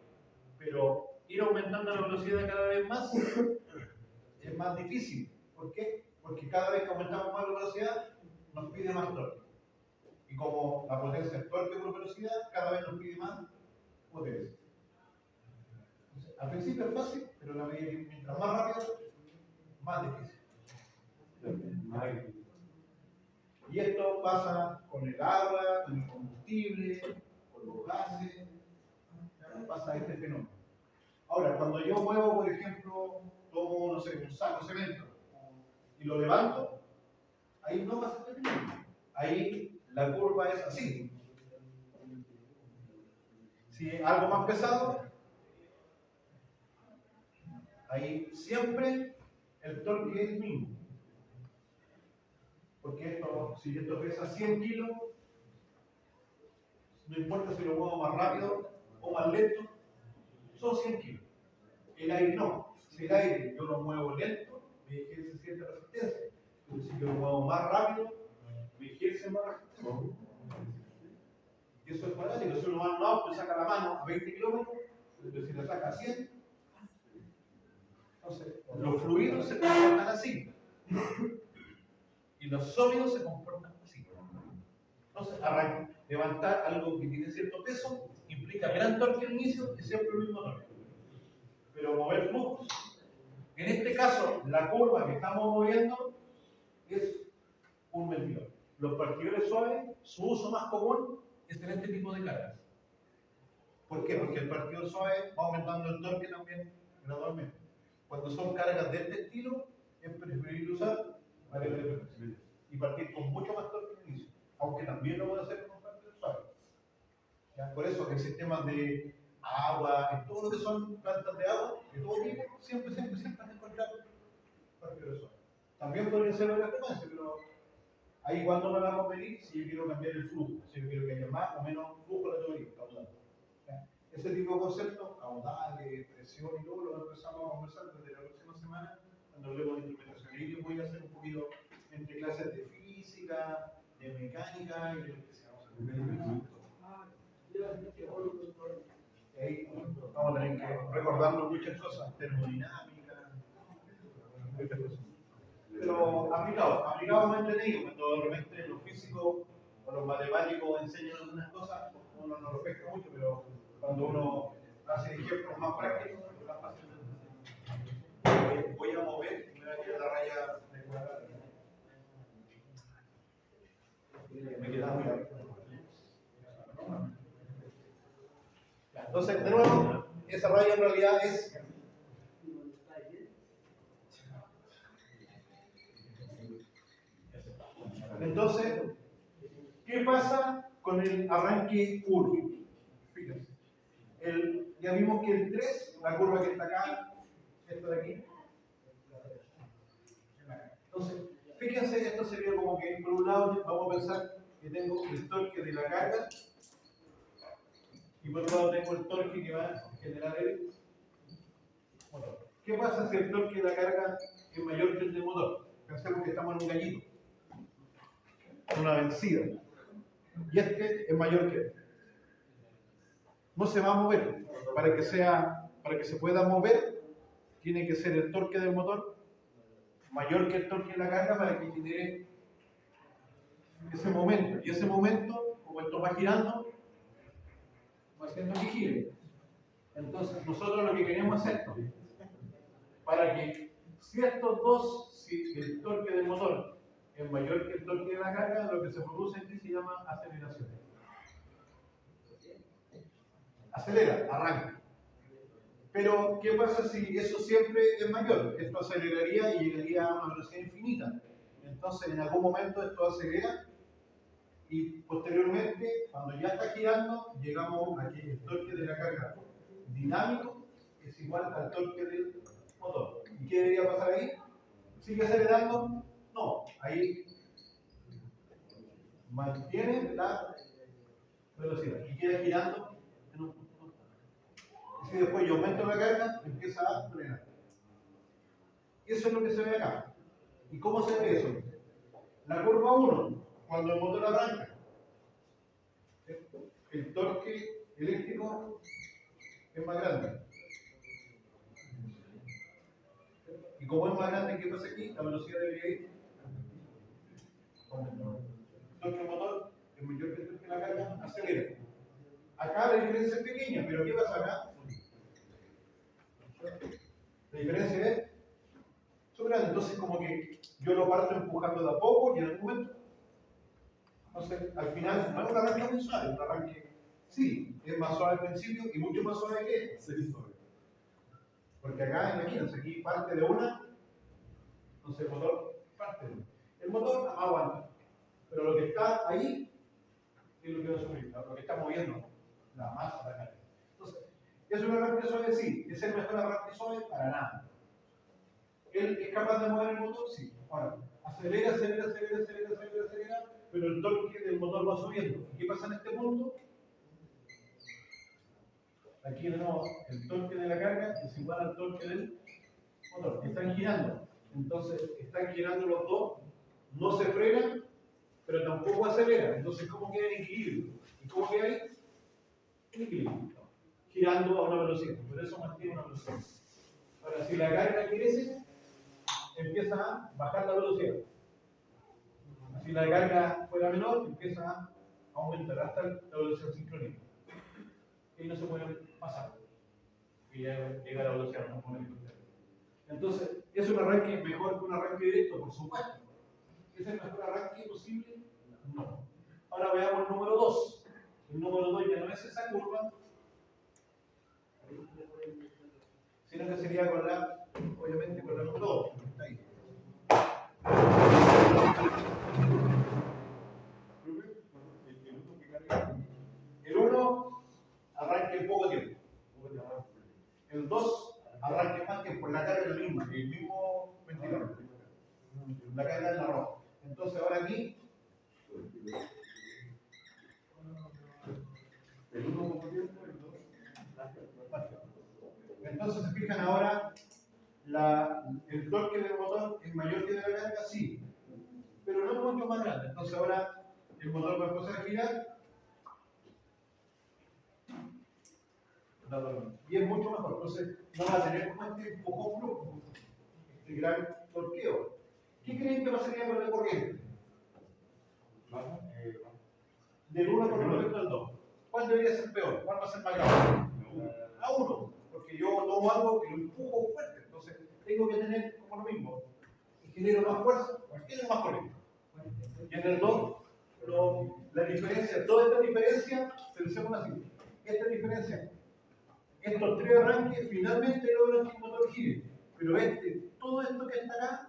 Pero ir aumentando la velocidad cada vez más es más difícil. ¿Por qué? Porque cada vez que aumentamos más la velocidad nos pide más torque. Y como la potencia es torque por velocidad, cada vez nos pide más potencia. Entonces, al principio es fácil, pero mientras más rápido, más difícil. Y esto pasa con el agua, con el combustible. combustible, por los gases, ya pasa este fenómeno. Ahora, cuando yo muevo, por ejemplo, tomo, no sé, un saco de cemento y lo levanto, ahí no pasa este fenómeno. Ahí la curva es así. Si es algo más pesado, ahí siempre el torque es el mismo. Porque si esto pesa 100 kilos, no importa si lo muevo más rápido o más lento, son 100 kilos. El aire no. Si el aire yo lo muevo lento, me ejerce cierta resistencia. Pero si yo lo muevo más rápido, me ejerce más resistencia. Y eso es cuadrático. Si uno va a un auto y saca la mano a 20 kilómetros, pero si la saca a 100, entonces los fluidos se comportan así. Y los sólidos se comportan así. Entonces, levantar algo que tiene cierto peso implica gran torque al inicio y siempre el mismo torque. Pero mover flujos, en este caso, la curva que estamos moviendo es un ventilador. Los partidores suaves, su uso más común es en este tipo de cargas. ¿Por qué? Porque el partidor suave va aumentando el torque también gradualmente. Cuando son cargas de este estilo, es preferible usar variables de frecuencia y partir con mucho más torque al inicio, aunque también lo puede hacer con partidor suave. ¿Ya? Por eso, en sistemas de agua, en todo lo que son plantas de agua, de todo tipo, siempre han encontrado partidores suaves. También podría ser varias frecuencias, pero ahí cuando me va a convenir si yo quiero cambiar el flujo, si yo quiero que haya más o menos flujo de la tubería, caudal. Ese tipo de conceptos, caudales, presión y todo, lo empezamos a conversar desde la próxima semana, cuando hablemos de instrumentación. Y yo voy a hacer un poquito entre clases de física, de mecánica y de electricidad. Ahí vamos a tener que recordarnos muchas cosas, termodinámica, muchas cosas. Pero aplicado más entretenido, cuando de repente los físicos o los matemáticos enseñan algunas cosas, uno no lo pesca mucho, pero cuando uno hace ejemplos más prácticos, es más fácil. Voy a mover, mira que la raya de cuadrada. Me queda muy bien. Entonces, de nuevo, esa raya en realidad es entonces, ¿qué pasa con el arranque 1? Fíjense. Ya vimos que el 3, la curva que está acá, esto de aquí. Entonces, fíjense, esto sería como que por un lado vamos a pensar que tengo el torque de la carga y por otro lado tengo el torque que va a generar el motor. ¿Qué pasa si el torque de la carga es mayor que el del motor? Pensemos que estamos en un gallito, una vencida, y este es mayor que este. No se va a mover. Para que se pueda mover, tiene que ser el torque del motor mayor que el torque de la carga para que genere ese momento. Y ese momento, como esto va girando, va haciendo que gire. Entonces, nosotros lo que queremos es esto. Para que si el torque del motor es mayor que el torque de la carga, lo que se produce aquí se llama aceleración. Acelera, arranca. Pero, ¿qué pasa si eso siempre es mayor? Esto aceleraría y llegaría a una velocidad infinita. Entonces, en algún momento esto acelera y posteriormente, cuando ya está girando, llegamos a que el torque de la carga dinámico es igual al torque del motor. ¿Y qué debería pasar ahí? ¿Sigue acelerando? No, ahí mantiene la velocidad y queda girando en un punto. Y si después yo aumento la carga, empieza a frenar. Eso es lo que se ve acá. ¿Y cómo se ve eso? La curva 1, cuando el motor arranca, el torque eléctrico es más grande. Y como es más grande, ¿qué pasa aquí? La velocidad debería ir. El torque del motor es mayor que el torque de la carga, acelera. Acá la diferencia es pequeña, pero ¿qué pasa acá? La diferencia es súper grande. Entonces, como que yo lo parto empujando de a poco y en algún momento Entonces, al final, no es un arranque muy suave, un arranque, sí, es más suave al principio y mucho más suave que este. Porque acá, imagínense, aquí parte de una, entonces el motor parte de una. El motor aguanta, pero lo que está ahí es lo que va a subir, lo que está moviendo la masa de la carga. Entonces, ¿es un arranque suave? Sí. ¿Es el mejor arranque suave? Para nada. ¿Él es capaz de mover el motor? Sí. Ahora, acelera, pero el torque del motor va subiendo. ¿Y qué pasa en este punto? Aquí de nuevo, el torque de la carga es igual al torque del motor. Están girando. Entonces, están girando los dos, no se frenan, pero tampoco aceleran. Entonces, ¿cómo queda en equilibrio? ¿Y cómo queda ahí? En equilibrio. Girando a una velocidad. Por eso mantiene una velocidad. Ahora, si la carga crece, empieza a bajar la velocidad. Si la carga fuera menor, empieza a aumentar hasta la velocidad sincrónica. Y no se puede pasar. Y ya llega a la velocidad no momento. Entonces, ¿es un arranque mejor que un arranque directo? Por supuesto. ¿Es el mejor arranque posible? No. Ahora veamos el número 2. El número 2 ya no es esa curva, sino que sería con la, obviamente, con la número 2. Ahí. El 1 arranque en poco tiempo. El 2 arranque más tiempo. La carga es la misma, el mismo ventilador. La carga es la roja. Entonces ahora aquí. El 1 poco tiempo, el 2 más tiempo. Entonces se fijan ahora, el torque del motor es mayor que de la carga, sí, pero no es mucho más grande. Entonces ahora el motor va a empezar a girar y es mucho mejor. Entonces no va a tener como este empujón flujo, este gran torqueo. ¿Qué creen que pasaría con la corriente? Del 1 con respecto al 2. ¿Cuál debería ser peor? ¿Cuál va a ser más grave? A 1, porque yo tomo algo que lo empujo fuerte. Entonces tengo que tener como lo mismo. Si genero más fuerza, genero más corriente. Y en el 2, la diferencia, toda esta diferencia, pensemos así, esta diferencia, estos tres arranques finalmente logran que el motor gire, pero todo esto que está acá,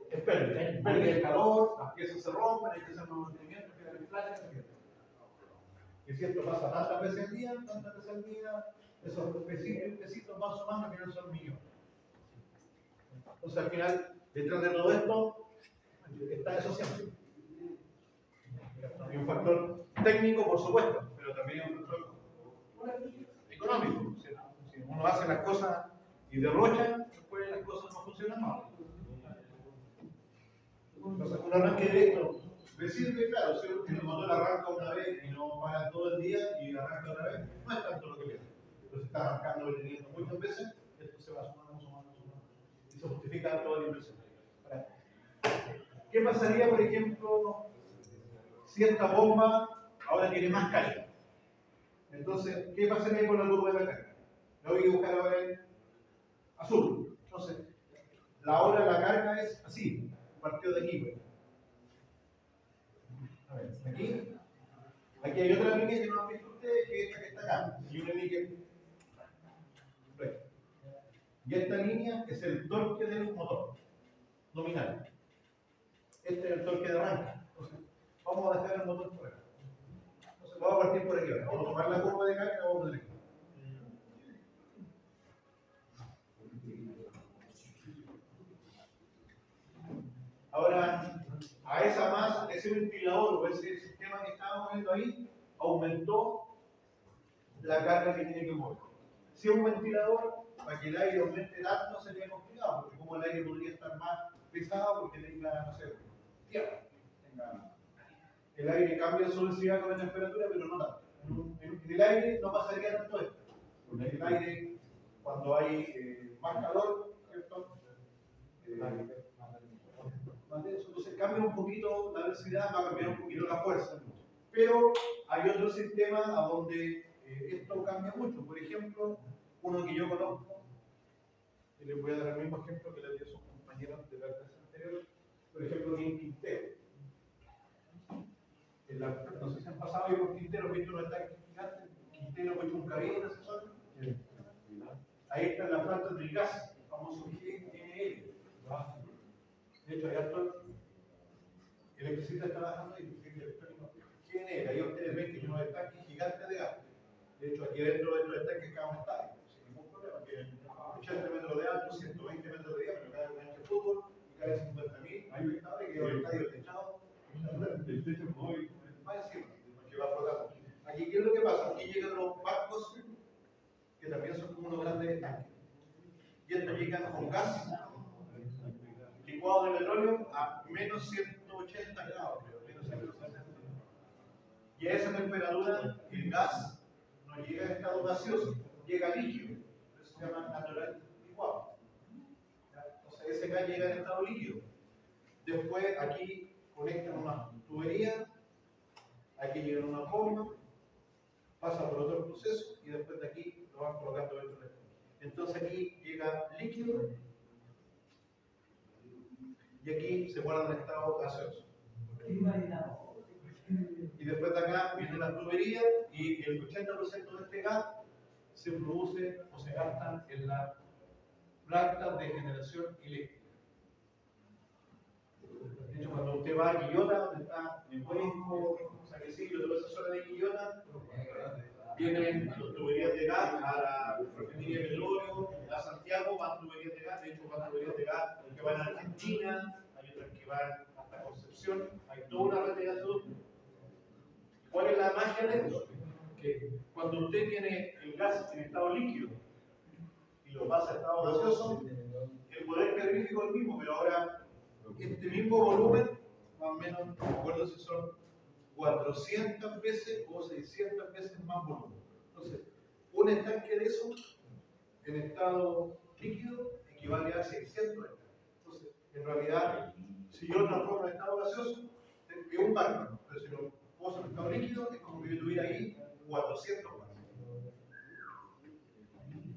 es pérdida de calor, las piezas se rompen, hay que hacer un mantenimiento, que el planes, etc. Y si esto pasa tantas veces al día, esos pesitos van sumando que no son millones. Entonces al final, detrás de todo esto, está eso siempre. Hay un factor técnico, por supuesto, pero también hay un factor económico. Si uno hace las cosas y derrocha, después las cosas no funcionan mal. Entonces, un arranque directo me sirve, claro, si el motor arranca una vez y no para todo el día y arranca otra vez, no es tanto lo que pierde. Pero si está arrancando y teniendo muchas veces, esto se va sumando. Y se justifica toda la inversión. ¿Qué pasaría, por ejemplo, si esta bomba ahora tiene más carga? Entonces, ¿qué pasaría con la curva de la carga? La voy a dibujar ahora en azul. Entonces, ahora la carga es así, partió de aquí. Pues. A ver, aquí hay otra línea que no han visto ustedes, que es esta que está acá. Y una línea que. Y esta línea es el torque del motor nominal. Este es el torque de arranque. Entonces, vamos a dejar el motor por acá. Entonces, vamos a partir por aquí. Vamos a tomar la curva de carga y vamos a poner aquí. Ahora, a esa masa, ese ventilador o ese sistema que estábamos viendo ahí, aumentó la carga que tiene que mover. Si un ventilador, para que el aire aumente tanto, sería complicado, porque como el aire podría estar más pesado porque tenga, no sé, tierra. El aire cambia su densidad con la temperatura, pero no tanto. En el aire no pasaría tanto esto. Porque en el aire, cuando hay más calor, ¿cierto? Entonces cambia un poquito la densidad, va a cambiar un poquito la fuerza. Pero hay otros sistemas a donde esto cambia mucho. Por ejemplo, uno que yo conozco, y les voy a dar el mismo ejemplo que le dio a sus compañeros de la clase anterior, por ejemplo, aquí en Quintero. No sé si han pasado ahí por Quintero, visto unos tanques gigantes, Quintero, Puchuncaví, en esa zona. Ahí está la planta del gas, el famoso GNL. De hecho, hay harto electricidad trabajando ahí. GNL, ahí ustedes ven que hay unos tanques gigantes de gas. De hecho, aquí dentro de estos tanques cada un estadio, sin ningún problema. Tienen 80 metros de alto, 120 metros de diámetro, cada un ancho de fútbol, y cada 50.000. Hay un estadio que es un estadio techado. El techo es muy. Va encima, porque va flotando. Aquí, ¿qué es lo que pasa? Aquí llegan los barcos que también son como unos grandes tanques. Y estos llegan con gas licuado de petróleo a menos 180 grados, creo, menos 160. Y a esa temperatura el gas no llega en estado gaseoso, llega líquido. Eso se llama natural licuado. Entonces ese gas llega en estado líquido. Después aquí conectan una tubería, aquí llega una bomba, pasa por otro proceso y después de aquí lo van colocando dentro del tanque. Entonces aquí llega líquido y aquí se guarda en estado gaseoso. Y después de acá viene la tubería y el 80% de este gas se produce o se gasta en la planta de generación eléctrica. De hecho, cuando usted va a Quillota, donde está el Huesco, San Isidro, toda esa zona de Quillota, vienen las tuberías de gas a la refinería de petróleo, a Santiago van tuberías de gas, de hecho van tuberías de gas que van a Argentina, hay otras que van hasta Concepción, hay toda una red de gasoductos. ¿Cuál es la magia de esto? Que cuando usted tiene el gas en estado líquido y lo pasa a estado gaseoso, el poder calorífico es el mismo, pero ahora este mismo volumen, más o menos, no me acuerdo si son 400 veces o 600 veces más volumen. Entonces, un estanque de eso en estado líquido equivale a 600 estanques. Entonces, en realidad, si yo transformo en estado gaseoso, es un barco, pero si lo puso en estado líquido, es como que yo tuviera ahí 400 barcos.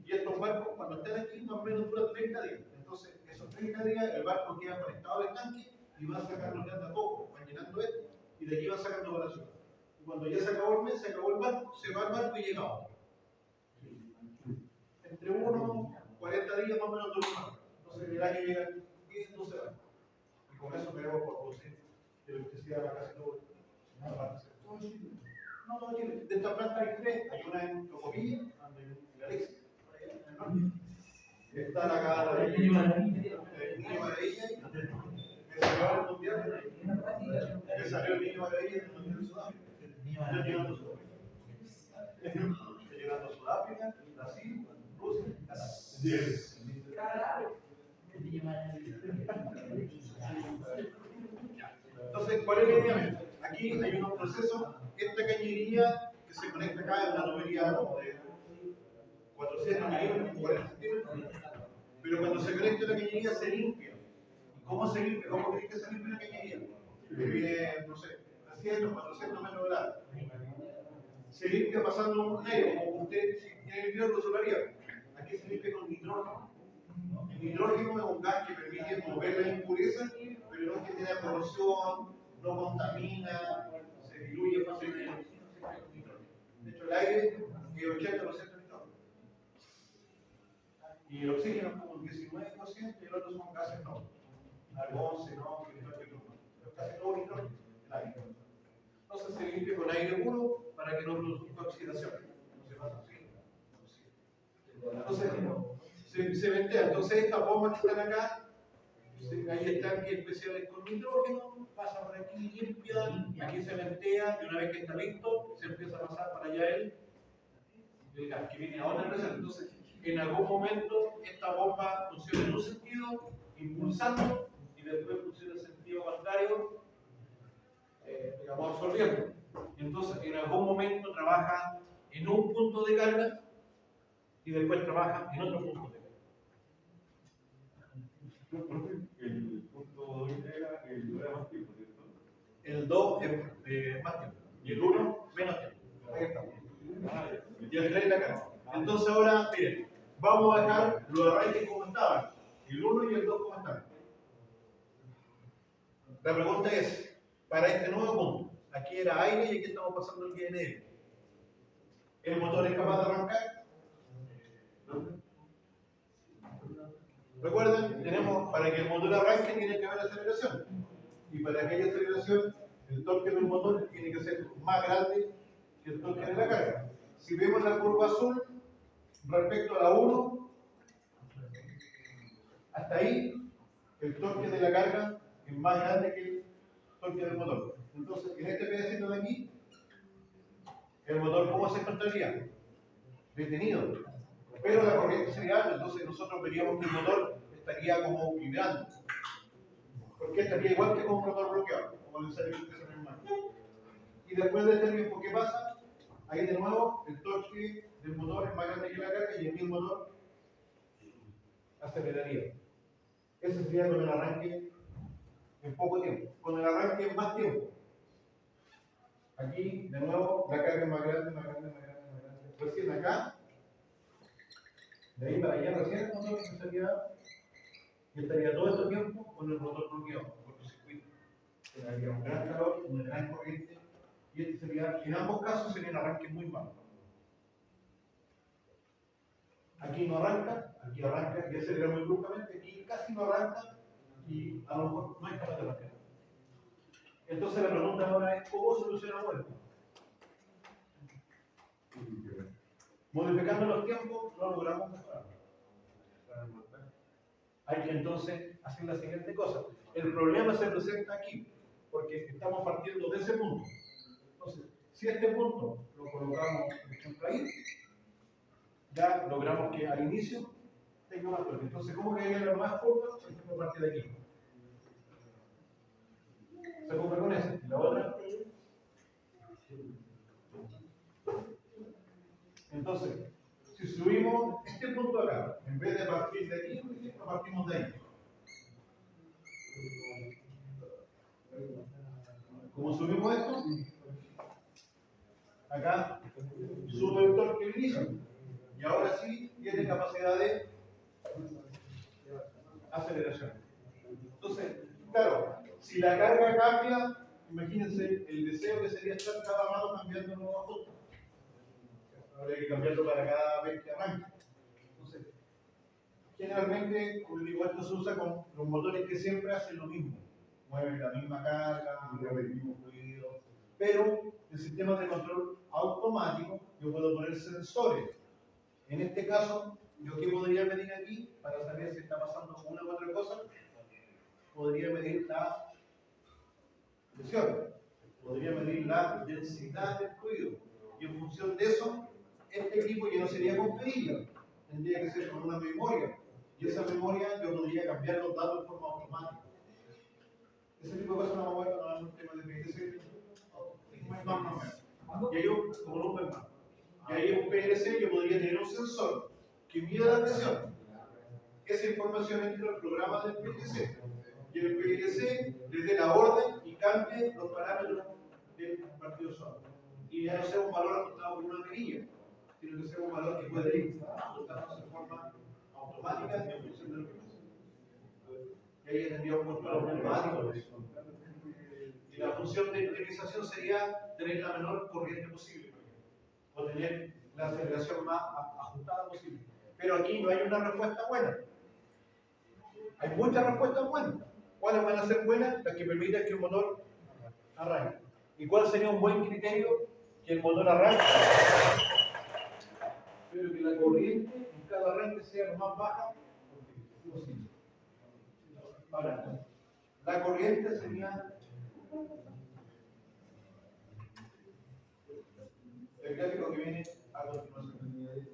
Y estos barcos, cuando están aquí, más o menos duran 30 días. Entonces, esos 30 días, el barco queda conectado al estanque y va sacando de a poco, va llenando esto, y de aquí va sacando para la ciudad. Y cuando ya se acabó el mes, se acabó el barco, se va el barco y llega otro. Entre unos 40 días más o menos dura un barco. Entonces, en el año llegan 10, 12 barcos. Y con eso queremos producir electricidad para casi todo una parte. No, todo Chile. De esta planta hay tres. Hay una en Tocopilla, en Alexis, por allá, en el norte. Está la cara de Niño Maravilla, que salió al mundial. Que salió el Niño Maravilla en el mundial de Sudáfrica. Está llegando a Sudáfrica. Está llegando a Sudáfrica, Brasil, Rusia. Entonces, ¿cuál es el lineamiento? Aquí hay unos procesos. Esta cañería que se conecta acá es una tubería de 400 milímetros, 40 centímetros. Pero cuando se conecta la cañería se limpia. ¿Cómo se limpia? ¿Cómo crees que se limpia la cañería? Que mide, no sé, 300, 400 metros de largo. Se limpia pasando un aire, como usted tiene el video, lo haría. Aquí se limpia con nitrógeno. El nitrógeno es un gas que permite mover la impureza, pero no es que tenga corrosión, no contamina, se diluye fácilmente. De hecho, el aire es 80% nitrógeno. Y el oxígeno es como un 19% y el otro son gases no. Argón, xenón, nitrógeno, pero casi todo nitrógeno, el aire. Entonces se limpia con aire puro para que no produzca oxidación. No se pasa así. Entonces se ventea. Entonces estas bombas que están acá, hay estanques especiales con nitrógeno, pasa por aquí, limpia, aquí se ventea y una vez que está listo, se empieza a pasar para allá el gas que viene a otra presión. Entonces, en algún momento esta bomba funciona en un sentido, impulsando, y después funciona en sentido contrario, digamos, absorbiendo. Entonces, en algún momento trabaja en un punto de carga y después trabaja en otro punto de carga. El punto 2 entrega, el 2 era más tiempo, ¿cierto? El 2 es más tiempo y el 1 menos tiempo. Ahí estamos. Y el 3 la carga. Entonces ahora, miren, vamos a dejar los arrayes como estaban, el 1 y el 2 como están. La pregunta es, para este nuevo punto, aquí era aire y aquí estamos pasando el GNL. ¿El motor es capaz de arrancar? Recuerden, tenemos, para que el motor arranque tiene que haber aceleración. Y para que haya aceleración, el torque del motor tiene que ser más grande que el torque de la carga. Si vemos la curva azul, respecto a la 1, hasta ahí, el torque de la carga es más grande que el torque del motor. Entonces, en este pedacito de aquí, el motor, ¿cómo se encontraría? Detenido. Pero la corriente sería alta, entonces nosotros veríamos que el motor estaría como vibrando. Porque estaría igual que con un motor bloqueado, como el servicio que se normal. Y después de este tiempo, ¿qué pasa? Ahí de nuevo, el torque del motor es más grande que la carga y aquí el motor aceleraría. Ese sería con el arranque en poco tiempo. Con el arranque en más tiempo. Aquí, de nuevo, la carga es más grande, más grande, más grande, más grande. Recién acá, de ahí para allá, recién el motor empezaría y estaría todo este tiempo con el motor bloqueado, cortocircuito. Tendría un gran calor, una gran corriente, y este sería, en ambos casos, sería un arranque muy malo. Aquí no arranca, aquí arranca y acelera muy bruscamente, aquí casi no arranca y a lo mejor no es capaz de arrancar. Entonces la pregunta ahora es, ¿cómo solucionamos esto? Modificando los tiempos no logramos mejorar. Hay que entonces hacer la siguiente cosa. El problema se presenta aquí, porque estamos partiendo de ese punto. Entonces, si este punto lo colocamos, por ejemplo, ahí, ya logramos que al inicio tenga más torque. Entonces, ¿cómo quedaría la más corta? Por ejemplo, a partir de aquí. ¿Se cumple con eso? ¿Y la otra? Entonces, si subimos este punto acá, en vez de partir de aquí, por ejemplo, partimos de ahí. Como subimos esto, acá sube el torque al inicio. Y ahora sí tiene capacidad de aceleración. Entonces, claro, si la carga cambia, imagínense el deseo que sería estar cada rato cambiando nuevos ajustes. Habría que cambiarlo para cada vez que arranque. Entonces, generalmente, como digo, esto se usa con los motores que siempre hacen lo mismo. Mueven la misma carga, mueven el mismo fluido. Pero en sistemas de control automático, yo puedo poner sensores. En este caso, ¿yo qué podría medir aquí para saber si está pasando una u otra cosa? Podría medir la presión, podría medir la densidad del fluido. Y en función de eso, este equipo ya no sería con perilla, tendría que ser con una memoria. Y esa memoria yo podría cambiar los datos de forma automática. Ese tipo de cosas no vamos a ver cuando hablamos del tema de PLC. Y ahí como no un más. Y ahí en un PLC yo podría tener un sensor que mida la presión. Esa información entra al programa del PLC. Y el PLC le dé la orden y cambie los parámetros del partido suave. Y ya no sea un valor ajustado por una perilla, sino que sea un valor que puede ir ajustándose de forma automática en función de lo que pasa. Y ahí tendría un control automático de eso. Y la función de utilización sería tener la menor corriente posible, o tener la aceleración más ajustada posible. Pero aquí no hay una respuesta buena. Hay muchas respuestas buenas. ¿Cuáles van a ser buenas? Las que permitan que el motor arranque. ¿Y cuál sería un buen criterio? Que el motor arranque, pero que la corriente en cada arranque sea lo más baja posible. Ahora, la corriente sería el gráfico que viene a continuación.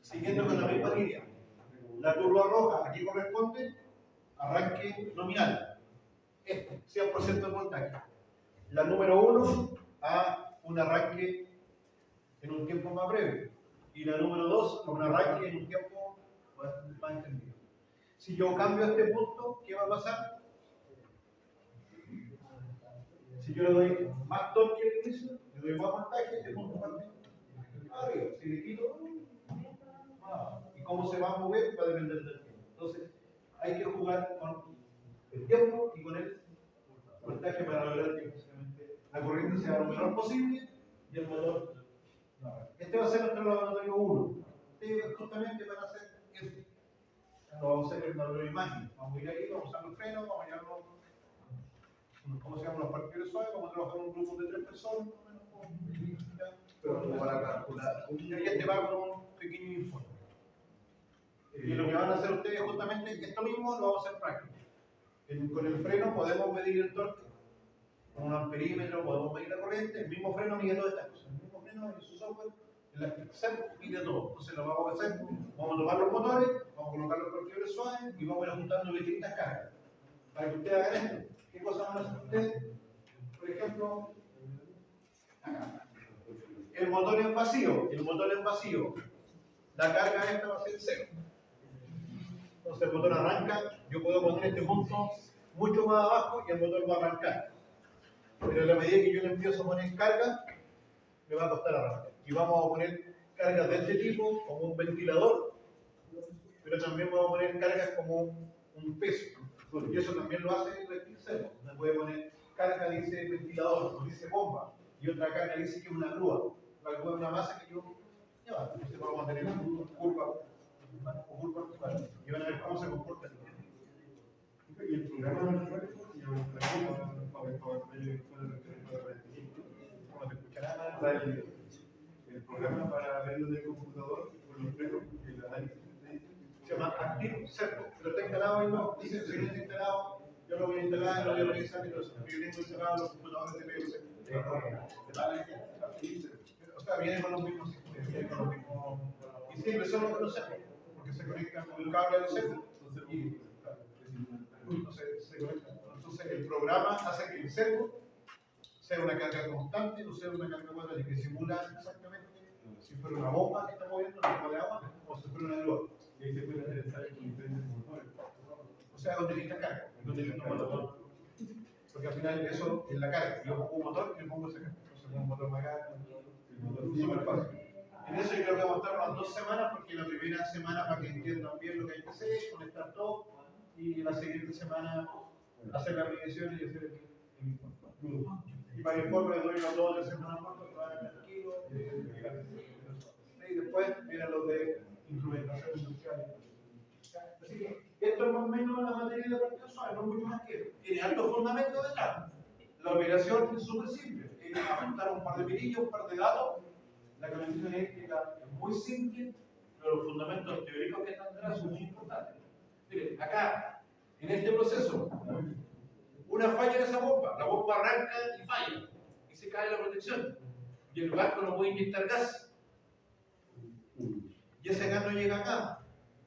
Siguiendo con la misma línea. La curva roja aquí corresponde arranque nominal. Este, 100% de voltaje. La número 1 a un arranque en un tiempo más breve. Y la número 2 a un arranque en un tiempo más extendido. Si yo cambio este punto, ¿qué va a pasar? Si yo le doy más torque al inicio, le doy más voltaje, este punto parte arriba. Si le quito, y cómo se va a mover va a depender del tiempo. Entonces, hay que jugar con el tiempo y con el voltaje para lograr que justamente la corriente sea lo menor posible y el motor. Este va a ser nuestro laboratorio 1. Ustedes justamente van a hacer eso. Lo vamos a hacer en la imagen. Vamos a ir ahí, vamos a usar los frenos, vamos a llevar ¿cómo se llaman los partidos suaves? Vamos a trabajar en un grupo de 3 personas, más o menos. Pero no para calcular. Y este va con un pequeño informe. Y lo que van a hacer ustedes justamente, esto mismo lo vamos a hacer práctico. Con el freno podemos medir el torque. Con un amperímetro podemos medir la corriente. El mismo freno mide todas estas cosas. El mismo freno en su software, en la Excel, mide todo. Entonces lo vamos a hacer. Vamos a tomar los motores, vamos a colocar los partidos suaves y vamos a ir ajustando distintas cargas. Para que ustedes hagan esto. ¿Qué cosas van a hacer ustedes? Por ejemplo, acá. El motor en vacío. El motor en vacío. La carga esta va a ser 0. Entonces el motor arranca, yo puedo poner este punto mucho más abajo y el motor va a arrancar. Pero en la medida que yo le empiezo a poner carga, me va a costar arrancar. Y vamos a poner cargas de este tipo, como un ventilador, pero también vamos a poner cargas como un peso. Y eso también lo hace el pincel. Me puede poner carga, dice ventilador, o dice bomba, y otra carga dice que es una grúa. La grúa es una masa que yo llevo. Entonces vamos a tener curva. Y van a ver cómo se comporta. Y el programa no es el programa para verlo del computador con los frenos y el análisis se llama Active Servo, pero está instalado ahí, no, dice que está instalado, yo lo voy a instalar, lo voy a revisar, pero yo tengo instalado los computadores de PLC. O sea, viene con los mismos sistemas, viene con los mismos, y siempre son los conocemos, porque se conectan con el cable del servo, y entonces se conectan. Entonces el programa hace que el servo sea una carga constante, no sea una carga cuadrada, que simula exactamente si fuera una bomba que está moviendo un tipo de agua o si fuera una grúa. y ahí se puede interesar en diferentes motores. O sea, donde necesitas carga, donde necesitas un motor. Porque al final eso es la carga. Yo pongo un motor y le pongo esa carga. Entonces pongo un motor más grande, es súper fácil. En eso yo creo que vamos a estar unas 2 semanas, porque la primera semana para que entiendan bien lo que hay que hacer, conectar todo, y la siguiente semana hacer las mediciones y hacer el informe. Y para el informe doy los 2 de semana más, que van tranquilos, y después vienen los de instrumentación industrial. Así que esto es más o menos la materia de partido suave, no mucho más que eso. Tiene alto fundamento detrás. La operación es súper simple. Es apuntar un par de pirillos, un par de datos. La conexión eléctrica es muy simple, pero los fundamentos teóricos que están detrás son muy importantes. Miren, acá, en este proceso, una falla en esa bomba, la bomba arranca y falla, y se cae la protección. Y el barco no puede inyectar gas. Y ese gas no llega acá.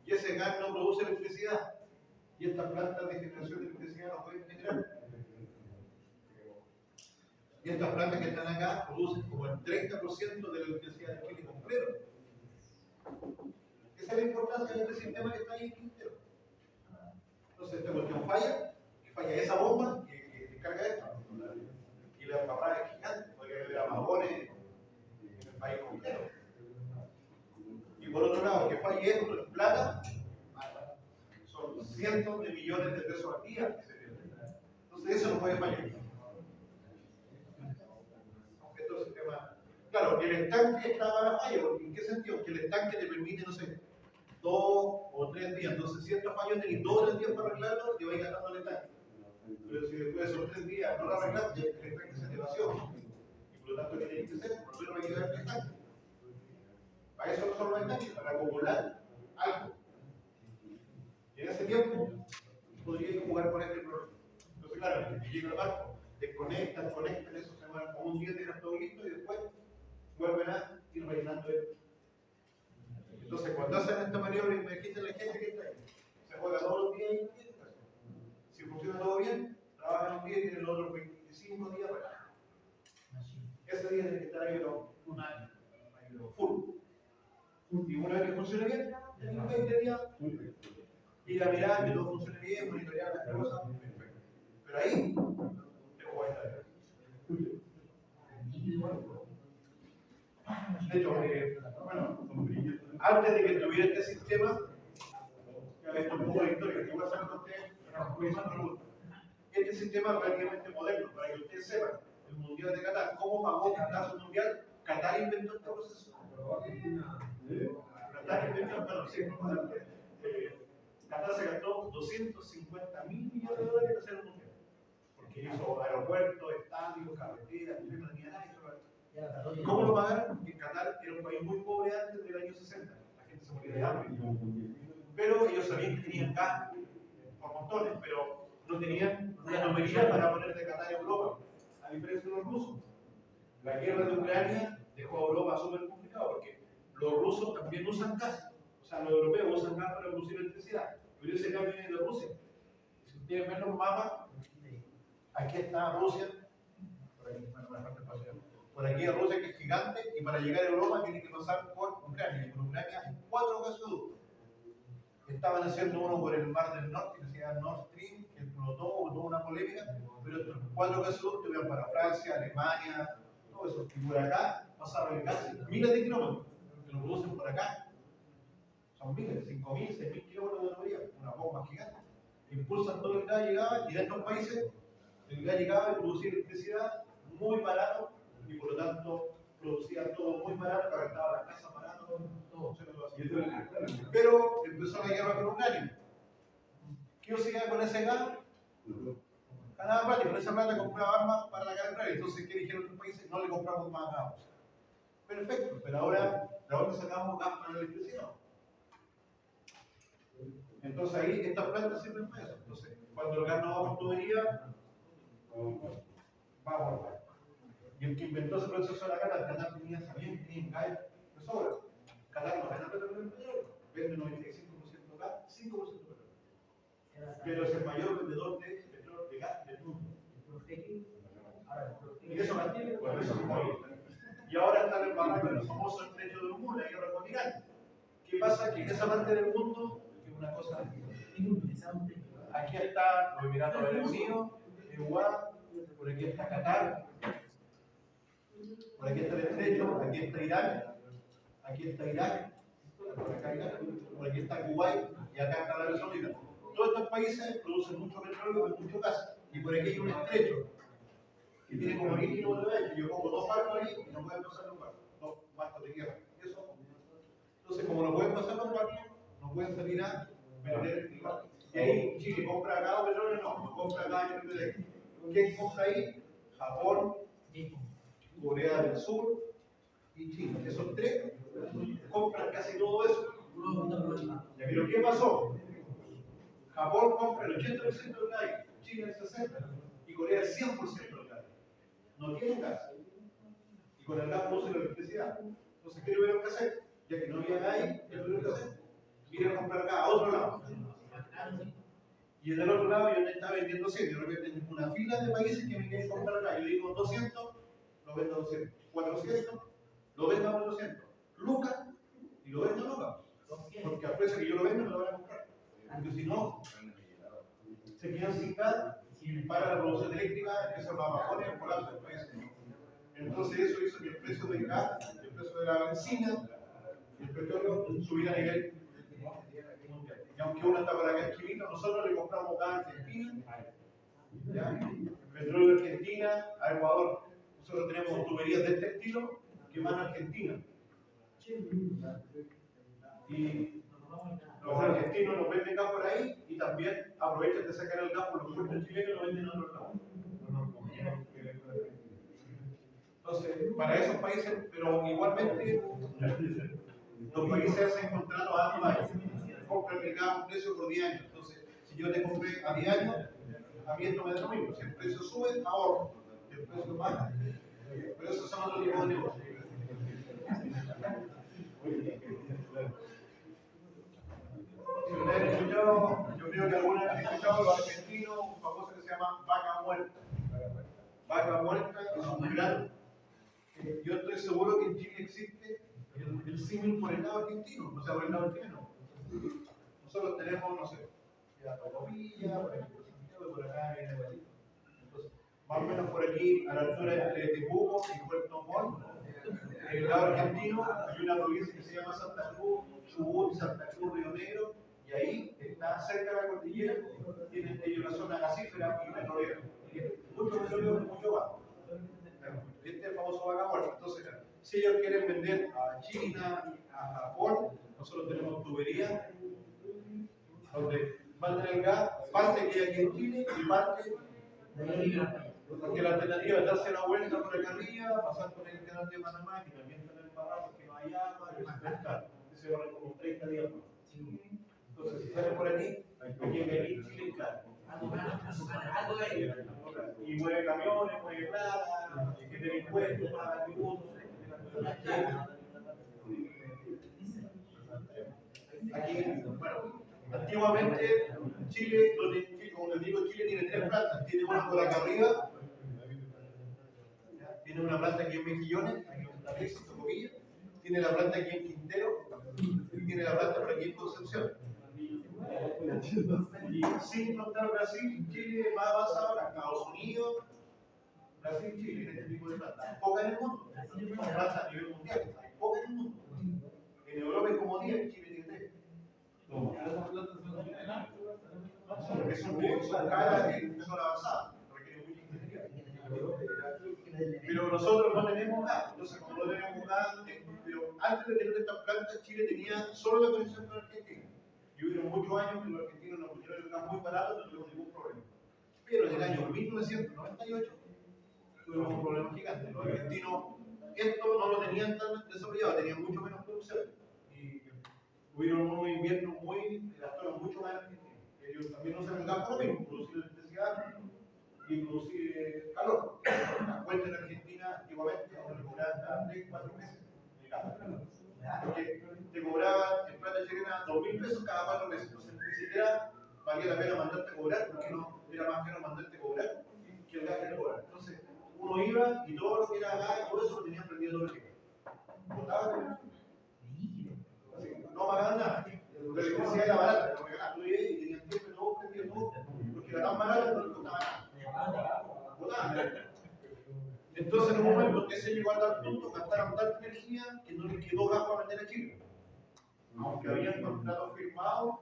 Y ese gas no produce electricidad. Y estas plantas de generación de electricidad no pueden generar. Y estas plantas que están acá producen como el 30% de la electricidad del Chile completo. Esa es la importancia de este sistema que está ahí en Quintero. Entonces esta cuestión falla, y falla esa bomba que descarga esto. Y la embarrada es gigante, podría haber apagones en el país completo. Y por otro lado, que falle esto en plata, son cientos de millones de pesos al día. Entonces eso no puede fallar. Aunque estos sistemas, claro, el estanque está para la falla, porque ¿en qué sentido? Que el estanque te permite, no sé, 2 o 3 días. Entonces, si estos fallos tenéis 2 o 3 días para arreglarlo, te vais gastando el estanque. Pero si después de esos 3 días no lo arreglaste, el estanque se te vació. Y por lo tanto, ¿qué tenéis que hacer? Volver a rellenar el estanque. Para eso no son los estanques, para acumular algo. Y en ese tiempo podríais jugar con este problema. Entonces, claro, que llega el barco, desconectan, conectan, eso se va como un día, dejan todo listo y después vuelven a ir rellenando el. Entonces, cuando hacen esta maniobra, imagínate la gente que está ahí. Se juega todos los días y si funciona todo bien, trabajan un día y tienen los otros 25 días para. Ese día tiene que estar ahí un año, full. Y una vez que funcione bien, en 20 días, ir a mirar que todo funcione bien, monitorear las cosas, perfecto. Pero ahí, te juegas la vida. De hecho, bueno, antes de que tuviera este sistema, esto es un poco de historia, que igual saben ustedes, Este sistema es relativamente moderno, para que ustedes sepan, el Mundial de Qatar, ¿cómo pagó Qatar su Mundial? Qatar inventó este proceso. Qatar inventó, bueno, sí, Qatar se gastó 250 mil millones de dólares en hacer el Mundial. Porque hizo aeropuertos, estadios, carreteras, no tenía nada. ¿Cómo lo pagaron? Porque Qatar era un país muy pobre antes del año 60. La gente se moría de hambre. Pero ellos sabían que tenían gas por montones, pero no tenían una anomalía para poner de Qatar a Europa, a diferencia de los rusos. La guerra de Ucrania dejó a Europa súper complicado porque los rusos también usan gas. O sea, los europeos usan gas para producir electricidad, pero ese gas viene de Rusia. Si ustedes ven los mapas, aquí está Rusia, por aquí es Rusia que es gigante, y para llegar a Europa tiene que pasar por Ucrania, y por Ucrania hay 4 gasoductos. Estaban haciendo uno por el Mar del Norte, que se llama Nord Stream, que explotó, hubo una polémica, pero estos 4 gasoductos iban para Francia, Alemania, todo eso. Y por acá pasaron casi miles de kilómetros, que lo producen por acá. Son miles, 5.000, 6.000 kilómetros de tubería, una bomba gigante. Impulsan todo el gas, llegaba, y de estos países el gas llegaba y producía electricidad muy barato, y por lo tanto producía todo muy barato, calentaba las casas barato, todo. Pero empezó la guerra con Ucrania. ¿Qué hacía con ese gas? Ganaba plata, y con esa plata compraba armas para la guerra Ucrania. Entonces, ¿qué dijeron los países? No le compramos más gas. Perfecto, pero ahora, ¿de dónde sacamos gas para la electricidad? Entonces ahí estas plantas sirven para eso. Entonces, cuando el gas no va por tubería, va a volver. Y el que inventó ese proceso de la Qatar sabían que tenían gas de sobra. Qatar no gana petróleo en petróleo, vende 95% gas, 5% petróleo. Pero es el mayor vendedor de petróleo, de gas del mundo. Y eso mantiene, por eso es muy. Y ahora están embarrados en el famoso estrecho de Hormuz, la guerra con Irán. ¿Qué pasa? Que en esa parte del mundo, que es una cosa. Aquí está los Emiratos Árabes Unidos, Uruguay, por aquí está Qatar, por aquí está el estrecho, aquí está Irak, por acá Irak, por aquí está Kuwait y acá está Arabia Saudita. Todos estos países producen mucho petróleo y mucho gas, y por aquí hay un estrecho que tiene como 10 kilómetros de ancho. Yo pongo 2 barcos ahí y no pueden pasar los barcos, 2 barcos de guerra. Entonces, como no pueden pasar los barcos, no pueden salir a vender el barco. Y ahí Chile compra acá petróleo, no compra acá en el. ¿Quién compra ahí? Japón, Corea del Sur y China. Esos 3 compran casi todo eso. Pero ¿qué pasó? Japón compra el 80% del gas, China el 60%, y Corea el 100% del gas. No tienen gas. Y con el gas produce la electricidad. Entonces, ¿qué tuvieron que hacer? Ya que no había gas, ¿qué tuvieron que hacer? Ir a comprar gas a otro lado. Y del otro lado yo estaba vendiendo 100, de repente tengo una fila de países que me quieren comprar acá. Yo digo 200, lo vendo a 200. 400, lo vendo a 400. Lucas, y lo vendo a Lucas. Porque al precio que yo lo vendo me lo van a comprar. Porque si no, se quedan sin gas y para la producción eléctrica empiezan los apagones por alto del país. Entonces eso hizo que el precio del gas, el precio de la benzina y el petróleo subiera a nivel mundial. Y aunque uno está para acá en Chilito, nosotros le compramos gas a Argentina, ¿ya? Petróleo de Argentina a Ecuador. Nosotros tenemos tuberías de este estilo que van a Argentina. Y los argentinos nos venden gas por ahí y también aprovechan de sacar el gas por los puertos chilenos y lo venden a otros lados. Entonces, para esos países, pero igualmente, los países hacen contratos a 10 años. Compran el gas a un precio por 10 años. Entonces, si yo te compré a 10 años, a mí esto me da lo mismo. Si el precio sube, ahorro. Si el precio baja, pero eso son otro tipo de negocios. Si ustedes han escuchado, yo creo que alguna vez han escuchado los argentinos, un famoso que se llama vaca muerta. Vaca muerta es un gran. Yo estoy seguro que en Chile existe el símil por el lado argentino, o sea, por el lado chileno. Nosotros tenemos, no sé, la Tocopilla, por aquí por Santiago, por acá viene Guatito. Entonces, más o menos por aquí, a la altura de Temuco y Puerto Montt, en el lado argentino hay una provincia que se llama Santa Cruz, Chubut, Santa Cruz, Río Negro, Y ahí está cerca de la cordillera, tienen ellos una zona gasífera y petrolera. Mucho petróleo, mucho gas. Este es el famoso vaca muerta. Entonces, si ellos quieren vender a China, a Japón, nosotros tenemos tuberías donde mandan el gas, parte queda aquí en Chile y parte. Porque la alternativa es darse la vuelta por acá arriba, pasar por el canal de Panamá, que también está en el parado porque no hay agua, y desconectar. Se van como 30 días más. Entonces, si sale por aquí, aquí en Chile, claro. Y mueve camiones, mueve plata, que tiene impuestos, paga tributos. Aquí, bueno, antiguamente Chile, como les digo, Chile tiene 3 plantas. Tiene una por acá arriba, tiene una planta aquí en Mejillones, aquí en Tapiz, en Tocopilla, tiene la planta aquí en Quintero y tiene la planta por aquí en Concepción. Y sin contar Brasil, Chile va avanzado a Estados Unidos, Brasil, Chile, en este tipo de plantas. Poca en el mundo, son plantas a nivel mundial, hay poca en el mundo. En Europa hay como 10, Chile tiene 3. Porque son caras y son avanzadas, requieren mucha ingeniería. Pero nosotros no tenemos gas, entonces como no tenemos gas, pero antes de tener estas plantas, Chile tenía solo la conexión con Argentina. Y hubieron muchos años que los argentinos nos pusieron el gas muy barato, no tuvimos ningún problema. Pero en el año 1998 tuvimos un problema gigante. Los argentinos esto no lo tenían tan desarrollado, tenían mucho menos producción. Y hubieron unos inviernos gastaron mucho más en Argentina. Ellos también no usan gas por lo mismo, producir electricidad y producir calor. La cuenta en Argentina antiguamente ahora le cobraban cada 3-4 meses de gas. Porque te cobraban en plata chilena 2.000 pesos cada 4 meses. Entonces ni siquiera valía la pena mandarte a cobrar, porque no era más caro mandarte a cobrar que el gas que te cobran. Entonces uno iba y todo lo que era gas y todo eso lo tenían prendido todo el tiempo. Botaban. Así que no pagaban nada. La electricidad era barata, lo regalaban. Tú ibas y tenían siempre todo prendido todo, porque era tan barata que no les costaba nada. Botaban. Entonces, en un momento que se llegó a tal punto, gastaron tanta energía que no les quedó gas para vender a Chile. Aunque habían contratos firmados,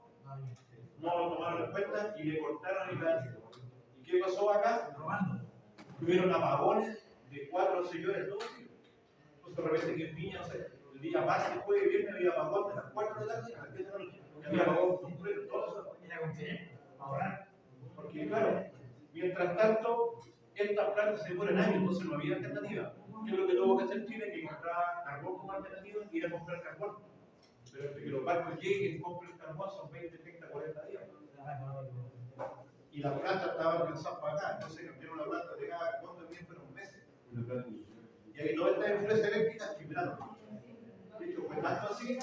no lo tomaron en cuenta y le cortaron el gas. ¿Y qué pasó acá? Tuvieron apagones de 4 señores todos los días. Entonces, de repente que en Viña, no sé, el día martes, jueves, viernes había apagón de las 4 de la tarde a las 10 de la noche. Y había apagón completo, todo eso. Ahorrar. Porque, claro, mientras tanto, estas plantas se demoran años, entonces no había alternativa. ¿Qué es lo que tuvo que hacer Chile? Que compraba carbón como alternativa y ir a comprar carbón. Pero hasta que los barcos lleguen y compren carbón son 20, 30, 40 días. Y las plantas estaban pensadas para acá, entonces cambiaron la planta de cada carbón también fueron meses. Y ahí todas estas empresas eléctricas quebraron. De hecho, fue tanto así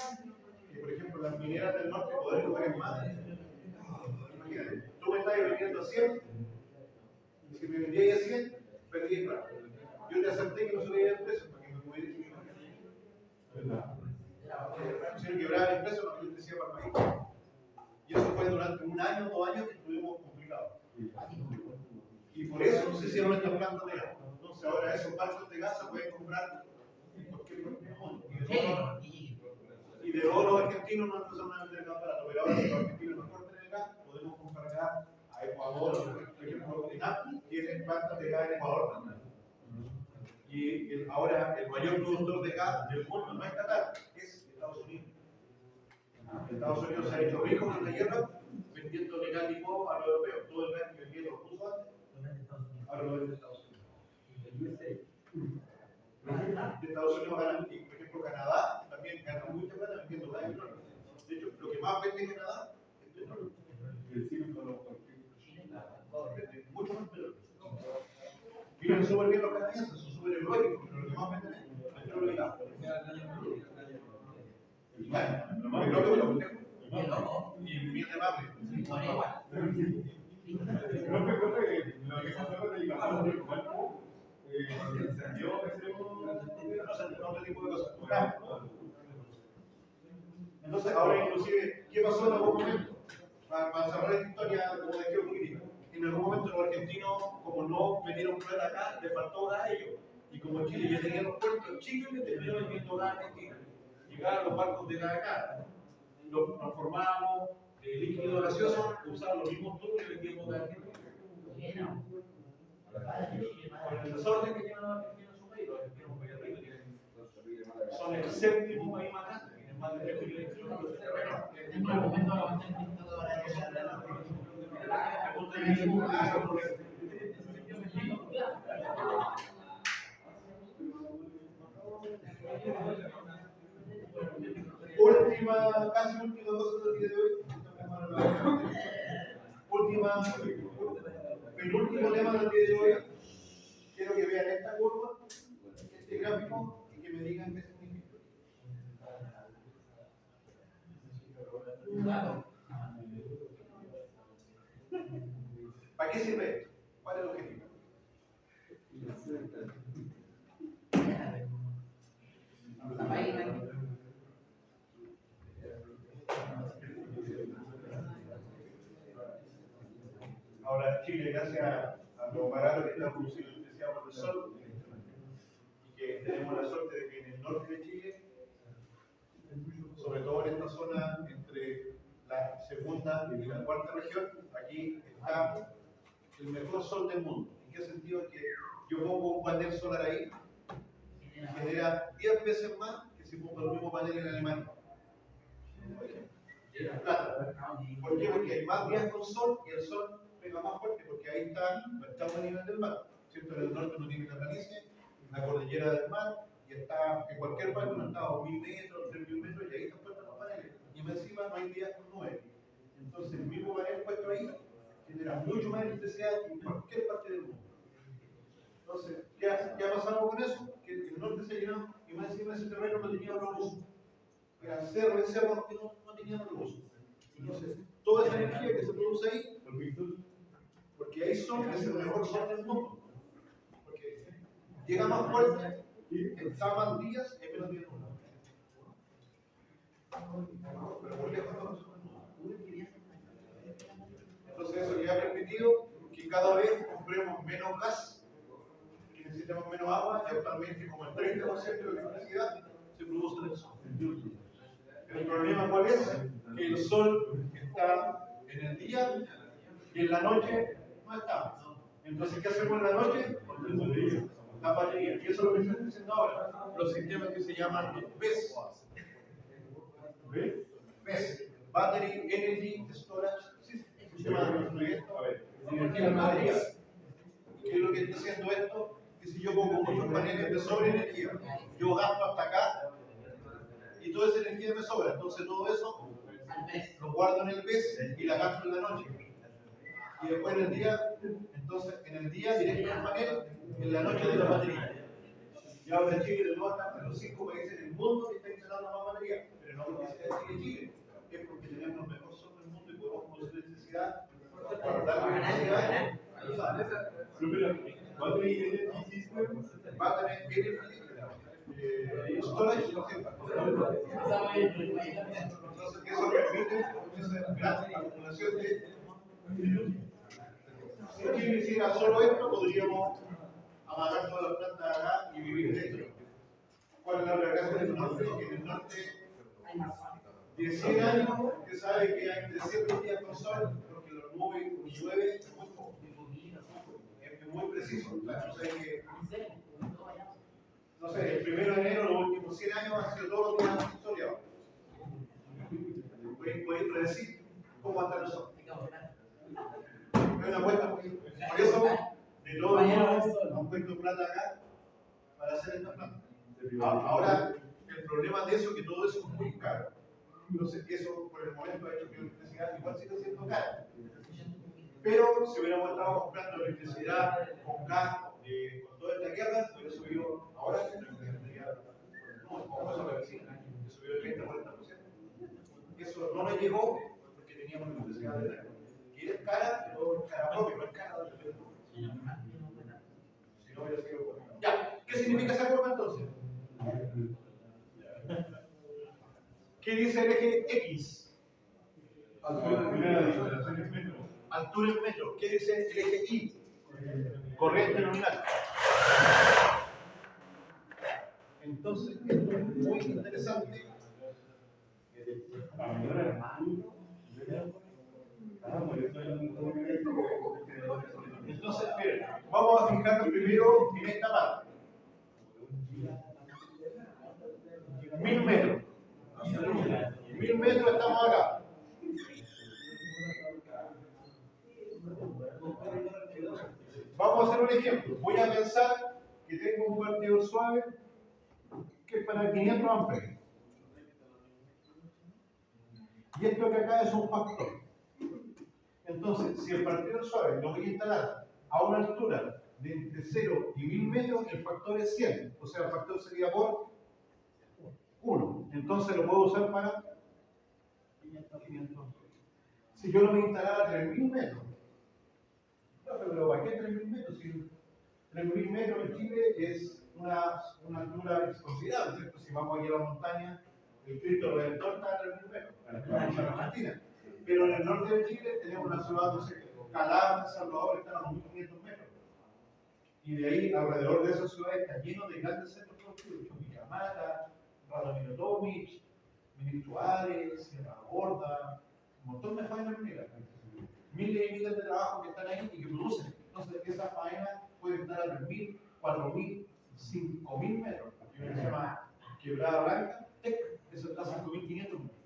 que, por ejemplo, las mineras del norte podrían cobrar más. Imagínate, tú me estás vendiendo a 100. Y si me vendía a 100, perdí el plata. Yo te acepté que no subía el precio para que me pudieras subir. Si no quebraba el precio, no te decía para el país. Y eso fue durante 1 año, 2 años que estuvimos complicados. Y por eso se hicieron estas plantas de gas. Entonces ahora esos barcos de gas se pueden comprar en cualquier parte del mundo. Y de oro los argentinos no empezaron a vender gas barato, pero ahora si los argentinos nos cortan el gas, podemos comprar gas a Ecuador, por ejemplo, tienen plantas de gas en Ecuador también. Y ahora el mayor productor de gas del mundo no es Qatar, es Estados Unidos. Estados Unidos se ha hecho rico con la guerra vendiendo gas licuado a los europeos. Todo el gas que vendía los rusos antes, ahora lo vende Estados Unidos. Estados Unidos gana, por ejemplo, Canadá también gana mucha plata vendiendo gas y petróleo. De hecho, lo que más vende Canadá es petróleo. Vende mucho más petróleo. Viven súper bien los canadienses, son súper ecológicos, pero lo que más venden es petróleo y gas. Y bueno, lo que lo pendejo. Y bien de mame. No me acuerdo que lo que pasó con el gas del cuerpo encendió otro tipo de cosas. Entonces, ahora inclusive, ¿qué pasó en algún momento? Para cerrar esta historia como de geopolítica. En algún momento los argentinos, como no metieron plata acá, les faltó gas a ellos. Y como Chile ya tenía los puertos chicos, les terminó vendiendo gas a Argentina. Llegaron los barcos de gas acá. Nos formábamos líquido gaseoso, usaba los mismos tubos que vendíamos de aquí. Con el desorden que tiene la Argentina en su país, los argentinos son el séptimo país más grande, tienen más de 3 millones de kilómetros de terreno. Casi última cosa del día de hoy. Penúltimo tema del día de hoy. Quiero que vean esta curva, este gráfico, y que me digan qué significa. ¿Para qué sirve esto? ¿Cuál es el objetivo? Ahora Chile, gracias a lo barato que está produciendo electricidad por el sol, y que tenemos la suerte de que en el norte de Chile, sobre todo en esta zona entre la segunda y la cuarta región, aquí está el mejor sol del mundo. ¿En qué sentido? Que yo pongo un panel solar ahí, genera 10 veces más que si pongo el mismo panel en Alemania. Plata. ¿Por qué? Porque hay más días con sol y el sol pega más fuerte, porque ahí está, no estamos a nivel del mar. ¿Cierto? En el norte no tiene la planicie, la cordillera del mar, y está en cualquier parte, no está a 2.000 metros, 3.000 metros, y ahí están puestos los paneles. Y encima no hay días con nubes. Entonces el mismo panel puesto ahí genera mucho más electricidad que en cualquier parte del mundo. Entonces, ¿qué ha pasado con eso? Que el norte se llenó y más encima ese terreno no tenía otro uso. Era cerro y cerro que no tenían otro uso. Entonces, toda esa energía que se produce ahí, porque hay sol que es el mejor sol del mundo. Porque llega más fuerte, está más días y menos días. Pero por lejos no. Entonces eso ya ha permitido que cada vez compremos menos gas, que necesitamos menos agua, y actualmente como el 30% de la electricidad se produce del sol. El problema ¿cuál es? Que el sol está en el día y en la noche no está. Entonces, ¿qué hacemos en la noche? La batería. Y eso es lo que estoy diciendo ahora. Los sistemas que se llaman BESS. BESS. Battery Energy Storage System. Sistema de energía de batería. ¿Y qué es lo que está haciendo esto? Que si yo pongo muchos paneles de sobreenergía, yo gasto hasta acá y toda esa energía me sobra. Entonces todo eso lo guardo en el BESS y la gasto en la noche. Y después en el día, entonces en el día directo al panel, en la noche de la batería. Y ahora Chile de nuevo está entre los 5 países del mundo que están instalando más baterías, pero no porque sea Chile, es porque tenemos los mejores sol del mundo y podemos producir electricidad para dar la electricidad. Battery Energy System, Battery Energy Storage. Entonces, eso permite esa gran acumulación de. Si Chile hiciera solo esto, podríamos apagar todas las plantas acá y vivir de esto. ¿Cuál es la gracia del norte? Que en el norte, de 100 años, usted sabe que hay 300 días con sol, porque los nubes y llueve muy poco. Es muy preciso. O sea que, no sé, el 1 de enero, los últimos 100 años han sido todos los días soleados. Pueden predecir cómo va a estar el sol. Es una apuesta. Por eso, de todos modos, han puesto plata acá para hacer esta planta. Ahora, el problema de eso es que todo eso es muy caro. Entonces, eso por el momento ha hecho que la electricidad igual siga siendo cara. Pero si hubiéramos estado comprando electricidad con gas, con toda esta guerra, hubiera subido ahora, no, como eso la vecina, subió el 30-40%. Eso no me llegó porque teníamos electricidad de la. Y es cara, pero es cara propia, no es cara de la. Si no hubiera sido. Ya, ¿qué significa esa curva entonces? ¿Qué dice el eje X? Altura en metro. ¿Qué dice el eje Y? Corriente nominal. Entonces, esto es muy interesante. Entonces, miren, vamos a fijarnos primero en esta parte. 1000 metros. 1000 metros estamos acá. Vamos a hacer un ejemplo. Voy a pensar que tengo un partidor suave que es para 500 amperios. Y esto que acá es un factor. Entonces, si el partidor suave lo voy a instalar a una altura de entre 0 y 1000 metros, el factor es 100. O sea, el factor sería por 1. Entonces lo puedo usar para 500. Si yo lo voy a instalar a 3000 metros. Pero ¿para qué 3000 metros? Si 3000 metros en Chile es una altura considerable, ¿cierto? Si vamos aquí a la montaña, el Cristo Redentor está a 3000 metros, en Argentina. Pero en el norte de Chile tenemos una ciudad, no sé, Calama, Salvador, están a 1500 metros. Y de ahí, alrededor de esas ciudades, está lleno de grandes centros productivos, Chuquicamata, Radomiro Tomic, Ministro Ares, Sierra Gorda, un montón de faenas mineras. Miles y miles de trabajos que están ahí y que producen. Entonces, esa faena puede estar a 3000, 4000, 5000 metros. Hay una que se llama Quebrada Blanca, eso está a 5500 metros.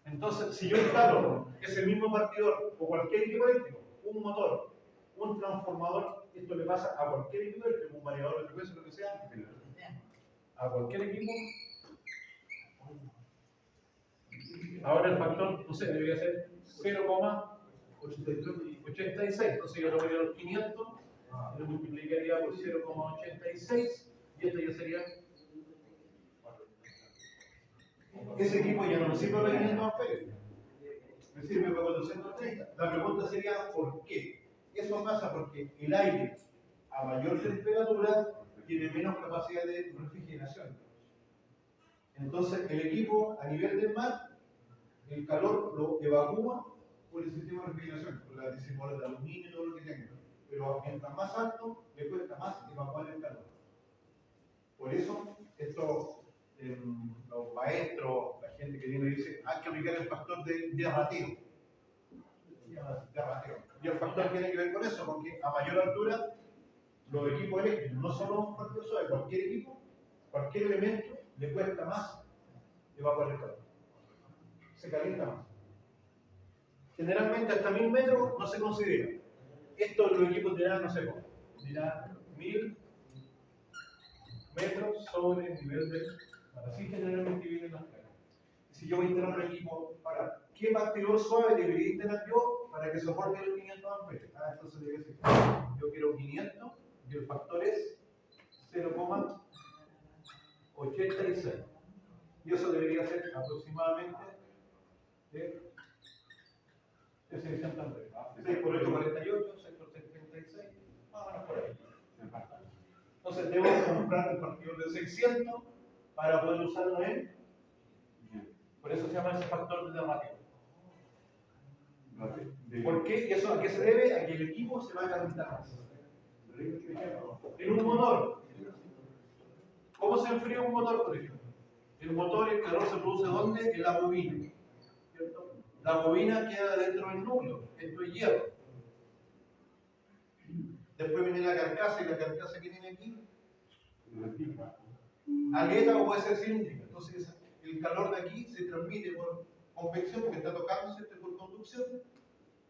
Entonces, si yo instalo ese mismo partidor o cualquier equipo eléctrico, un motor, un transformador, esto le pasa a cualquier equipo eléctrico, un variador de frecuencia, lo que sea, a cualquier equipo. Ahora el factor, no sé, debería ser 0,86. Entonces yo lo voy a los 500, lo multiplicaría por 0,86 y esto ya sería. Ese equipo ya no me sirve para 500 amperios, me sirve para 430. La pregunta sería ¿por qué? Eso pasa porque el aire a mayor temperatura tiene menos capacidad de refrigeración. Entonces el equipo a nivel del mar, el calor lo evacúa por el sistema de refrigeración, por las disipadores de aluminio y todo lo que tenga. Pero mientras más alto, le cuesta más evacuar el calor. Por eso, esto, los maestros, la gente que viene y dice, hay que aplicar el factor de ratio. Y el factor tiene que ver con eso, porque a mayor altura, los equipos eléctricos, no solo un partido suave, cualquier equipo, cualquier elemento, le cuesta más evacuar el calor. Se calienta más. Generalmente hasta 1000 metros no se considera. Esto los equipos dirán, no sé cómo, dirán 1000 metros sobre el nivel del mar. Así generalmente vienen las caras. Si yo voy a instalar un equipo, para ¿qué partidor suave debería instalar yo para que soporte los 500 amperios? Entonces debe decir, yo quiero 500 y el factor es 0,86. Y eso debería ser aproximadamente de 600 amperios. 6 por 8, 48, 6 por 6, 36, más o menos por ahí. Entonces debo comprar un partidor de 600 para poder usarlo en. Por eso se llama ese factor de ratio. ¿Por qué? ¿Eso a qué se debe? A que el equipo se va a calentar más. En un motor, ¿cómo se enfría un motor, por ejemplo? El motor, el calor se produce ¿dónde? En la bobina. ¿Cierto? La bobina queda dentro del núcleo, esto es hierro. Después viene la carcasa, y la carcasa que tiene aquí, aleta o puede ser cilíndrica. Entonces, el calor de aquí se transmite por convección, porque está tocándose por conducción,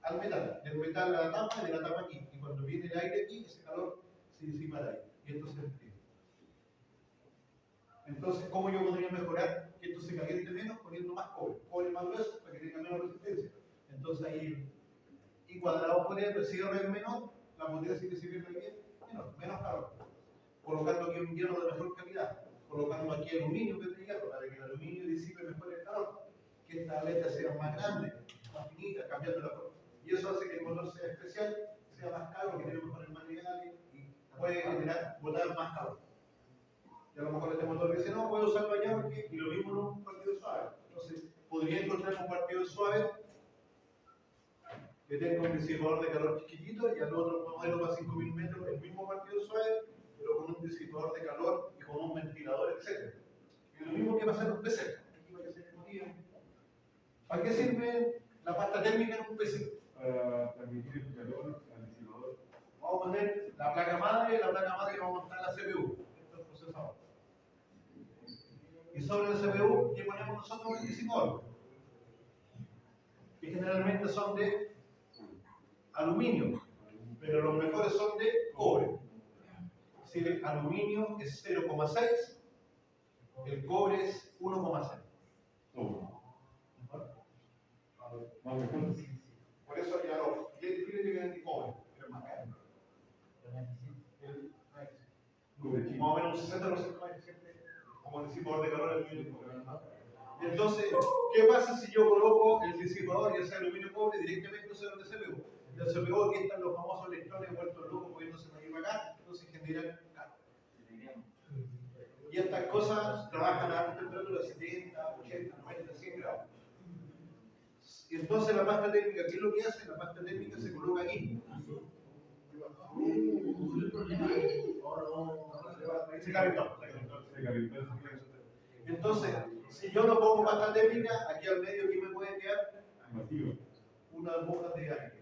al metal, del metal a la tapa y de la tapa aquí. Y cuando viene el aire aquí, ese calor se disipa de ahí. Y esto se enfría. Entonces, ¿cómo yo podría mejorar que esto se caliente menos? Poniendo más cobre más grueso para que tenga menos resistencia. Entonces ahí, y cuadrado por el cierre es menor, la potencia que se pierde aquí es menos calor. Colocando aquí un hierro de mejor calidad, colocando aquí aluminio que es de hierro, para que el aluminio disipe mejor el calor, que esta aleta sea más grande, más finita, cambiando la forma. Y eso hace que el motor sea especial, sea más caro, que tenga mejores materiales y puede generar, botar más calor. Y a lo mejor este motor dice, no, puedo usarlo allá porque, y lo mismo en un partido suave. Entonces, podría encontrar un partido suave que tenga un disipador de calor chiquitito y al otro modelo para 5000 metros, el mismo partido suave, pero con un disipador de calor y con un ventilador, etc. Y lo mismo que pasa en los PC. Aquí para que se motiven. ¿Para qué sirve la pasta térmica en un PC? Para transmitir el calor al disipador. Vamos a poner la placa madre y vamos a montar la CPU. Esto es el procesador. Y sobre la CPU, ¿qué ponemos nosotros? El disipador. Que generalmente son de aluminio, pero los mejores son de cobre. Es decir, el aluminio es 0,6, el cobre es 1,6. Más mejor. Por eso ya los clientes vienen de cobre, pero es más caro. Más o menos un 60% más siempre, como el disipador de calor es aluminio cobre. Y entonces, ¿qué pasa si yo coloco el disipador, ya sea aluminio cobre, directamente sobre el CPU? El CPU, aquí están los famosos electrones vueltos locos moviéndose para arriba acá, entonces generan calor. Y estas cosas trabajan a alta temperatura, 70, 80, 90, 100 grados. Y entonces la pasta térmica, ¿qué es lo que hace? La pasta térmica se coloca aquí. Se calentó. Entonces, si yo no pongo pasta térmica, aquí al medio, ¿qué me puede quedar? Vacío. Unas burbujas de aire.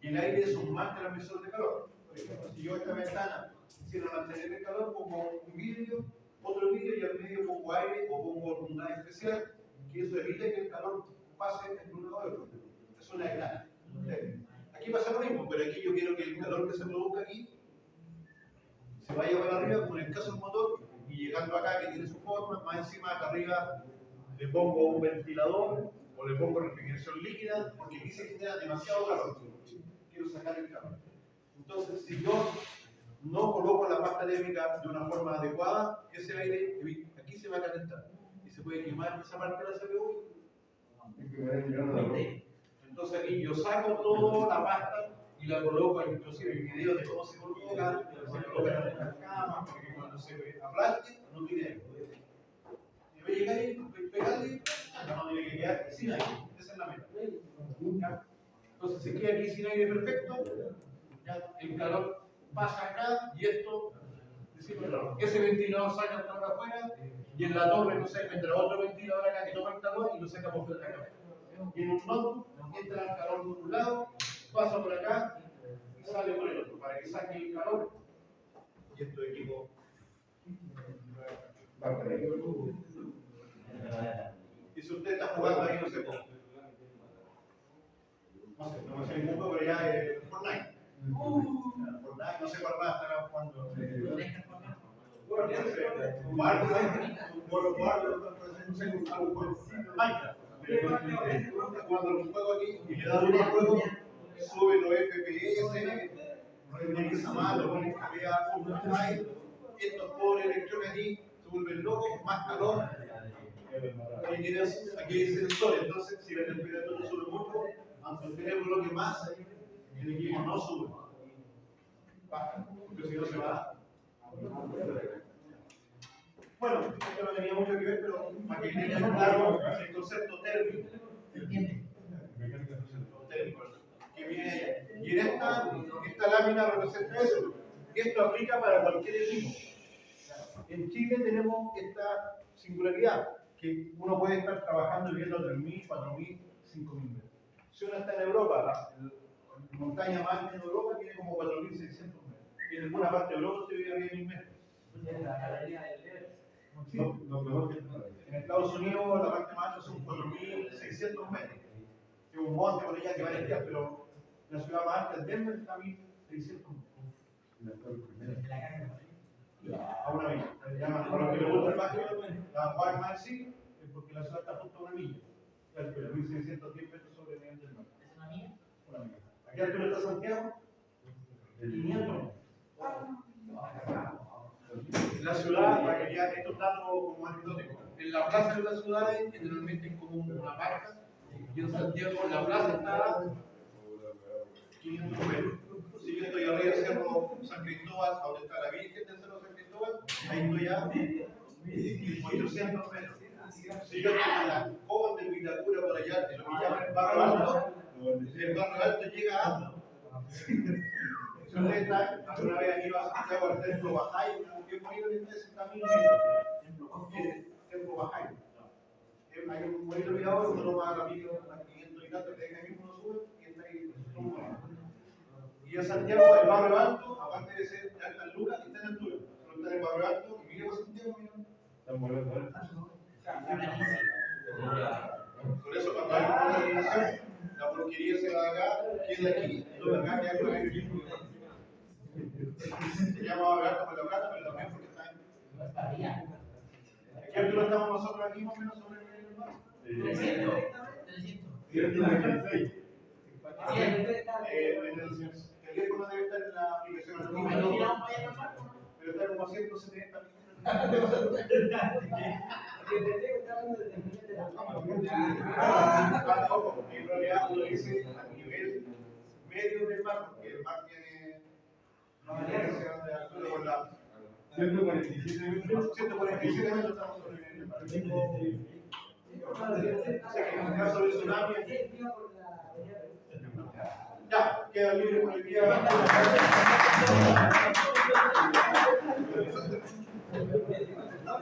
Y el aire es un mal transmisor de calor. Por ejemplo, si yo esta ventana quisiera mantener el calor, pongo un vidrio, otro vidrio y al medio pongo aire o pongo un gas especial, que eso evita que el calor pase entre uno y otro. Es una aislante. Aquí pasa lo mismo, pero aquí yo quiero que el calor que se produzca aquí se vaya para arriba, como en el caso del motor, y llegando acá que tiene su forma, más encima acá arriba le pongo un ventilador o le pongo refrigeración líquida, porque aquí se genera demasiado calor. Quiero sacar el calor. Entonces, si yo no coloco la pasta térmica de una forma adecuada, ese aire aquí se va a calentar y se puede quemar esa parte de la CPU. Entonces aquí yo saco toda la pasta y la coloco, inclusive en video de cómo se coloca en la cama, para que cuando se aplaste no tiene aire. Y voy a llegar ahí, pegarle, no tiene que quedar sin aire. Esa es la meta. ¿Ya? Entonces se queda aquí sin aire perfecto, ya el calor pasa acá y esto, ese ventilador saca el calor afuera y en la torre, no sé, vendrá otro ventilador acá que toma el calor y lo saca por fuera de acá. Y en un notebook entra el calor por un lado, pasa por acá y sale por el otro, para que saque el calor. Y esto es equipo. Y si usted está jugando ahí, no sé cómo. No sé, no me sé ningún juego, pero ya es Fortnite. Fortnite, no sé cuál más estará jugando. Cuando un juego aquí y le da uno al juego, sube los FPS, renderiza más, lo pone a un high, estos pobres electrones aquí se vuelven locos, más calor. Aquí hay sensores, entonces si la temperatura sube mucho, aunque el cerebro lo que más, el equipo no sube. Baja, porque si no se va. Bueno, esto no tenía mucho que ver, pero para que tengan claro el concepto térmico. Térmico, que viene allá. Y en esta lámina representa eso. Esto aplica para cualquier equipo. En Chile tenemos esta singularidad, que uno puede estar trabajando y viendo 3.000, 4.000, 5.000 metros. Si uno está en Europa, la montaña más alta en Europa tiene como 4.600 metros. Y en alguna parte de Europa se vive a 10.000 metros. Sí. En Estados Unidos la parte más alta son 4.600 metros. Es un monte por allá que va a esquiar, pero la ciudad más alta es Denver, está a 1.600 metros. A una milla. Para los que les gusta el básquet, la Walmart sí, es porque la ciudad está justo a una milla. Pero 1.610 metros sobre el nivel del mar. ¿Es una milla? Una milla. ¿Aquí altura está Santiago? 500 metros. La ciudad, para que vean estos datos como anecdóticos, en la plaza de las ciudades generalmente es como una marca, y en Santiago la plaza está 500 metros. Si yo estoy arriba del cerro San Cristóbal, donde está la Virgen del cerro San Cristóbal, ahí estoy a 800 metros. Si yo estoy en la Conde de Vitacura por allá, de lo que llaman el barrio alto llega a Alto. Si usted está, alguna vez han ido a Santiago al templo Bajay, que bonito que está 60.000 metros. El templo Bajay. Es hay un modelo cuidado que uno lo va a rápido a 500 y tanto, que ahí mismo lo sube y está ahí. Y en Santiago, el barrio alto, aparte de ser de alta altura, está en altura. Solo está en el barrio alto y mira por Santiago, mira. Por eso cuando hay una división, la porquería se va de acá, queda aquí, lo de acá queda con aquí. Se llama barrio alto por la plata, pero también porque está en. ¿Qué altura estamos nosotros aquí más o menos sobre el nivel del mar? 300. En el teléfono debe estar en la aplicación antigua, pero está como a 170 metros. En realidad uno dice a nivel medio del mar, porque el mar tiene una diferencia de altura por la 147 metros. 147 metros estamos sobre el nivel del mar. O sea que en el caso del tsunami, ya, queda libre por el día. No,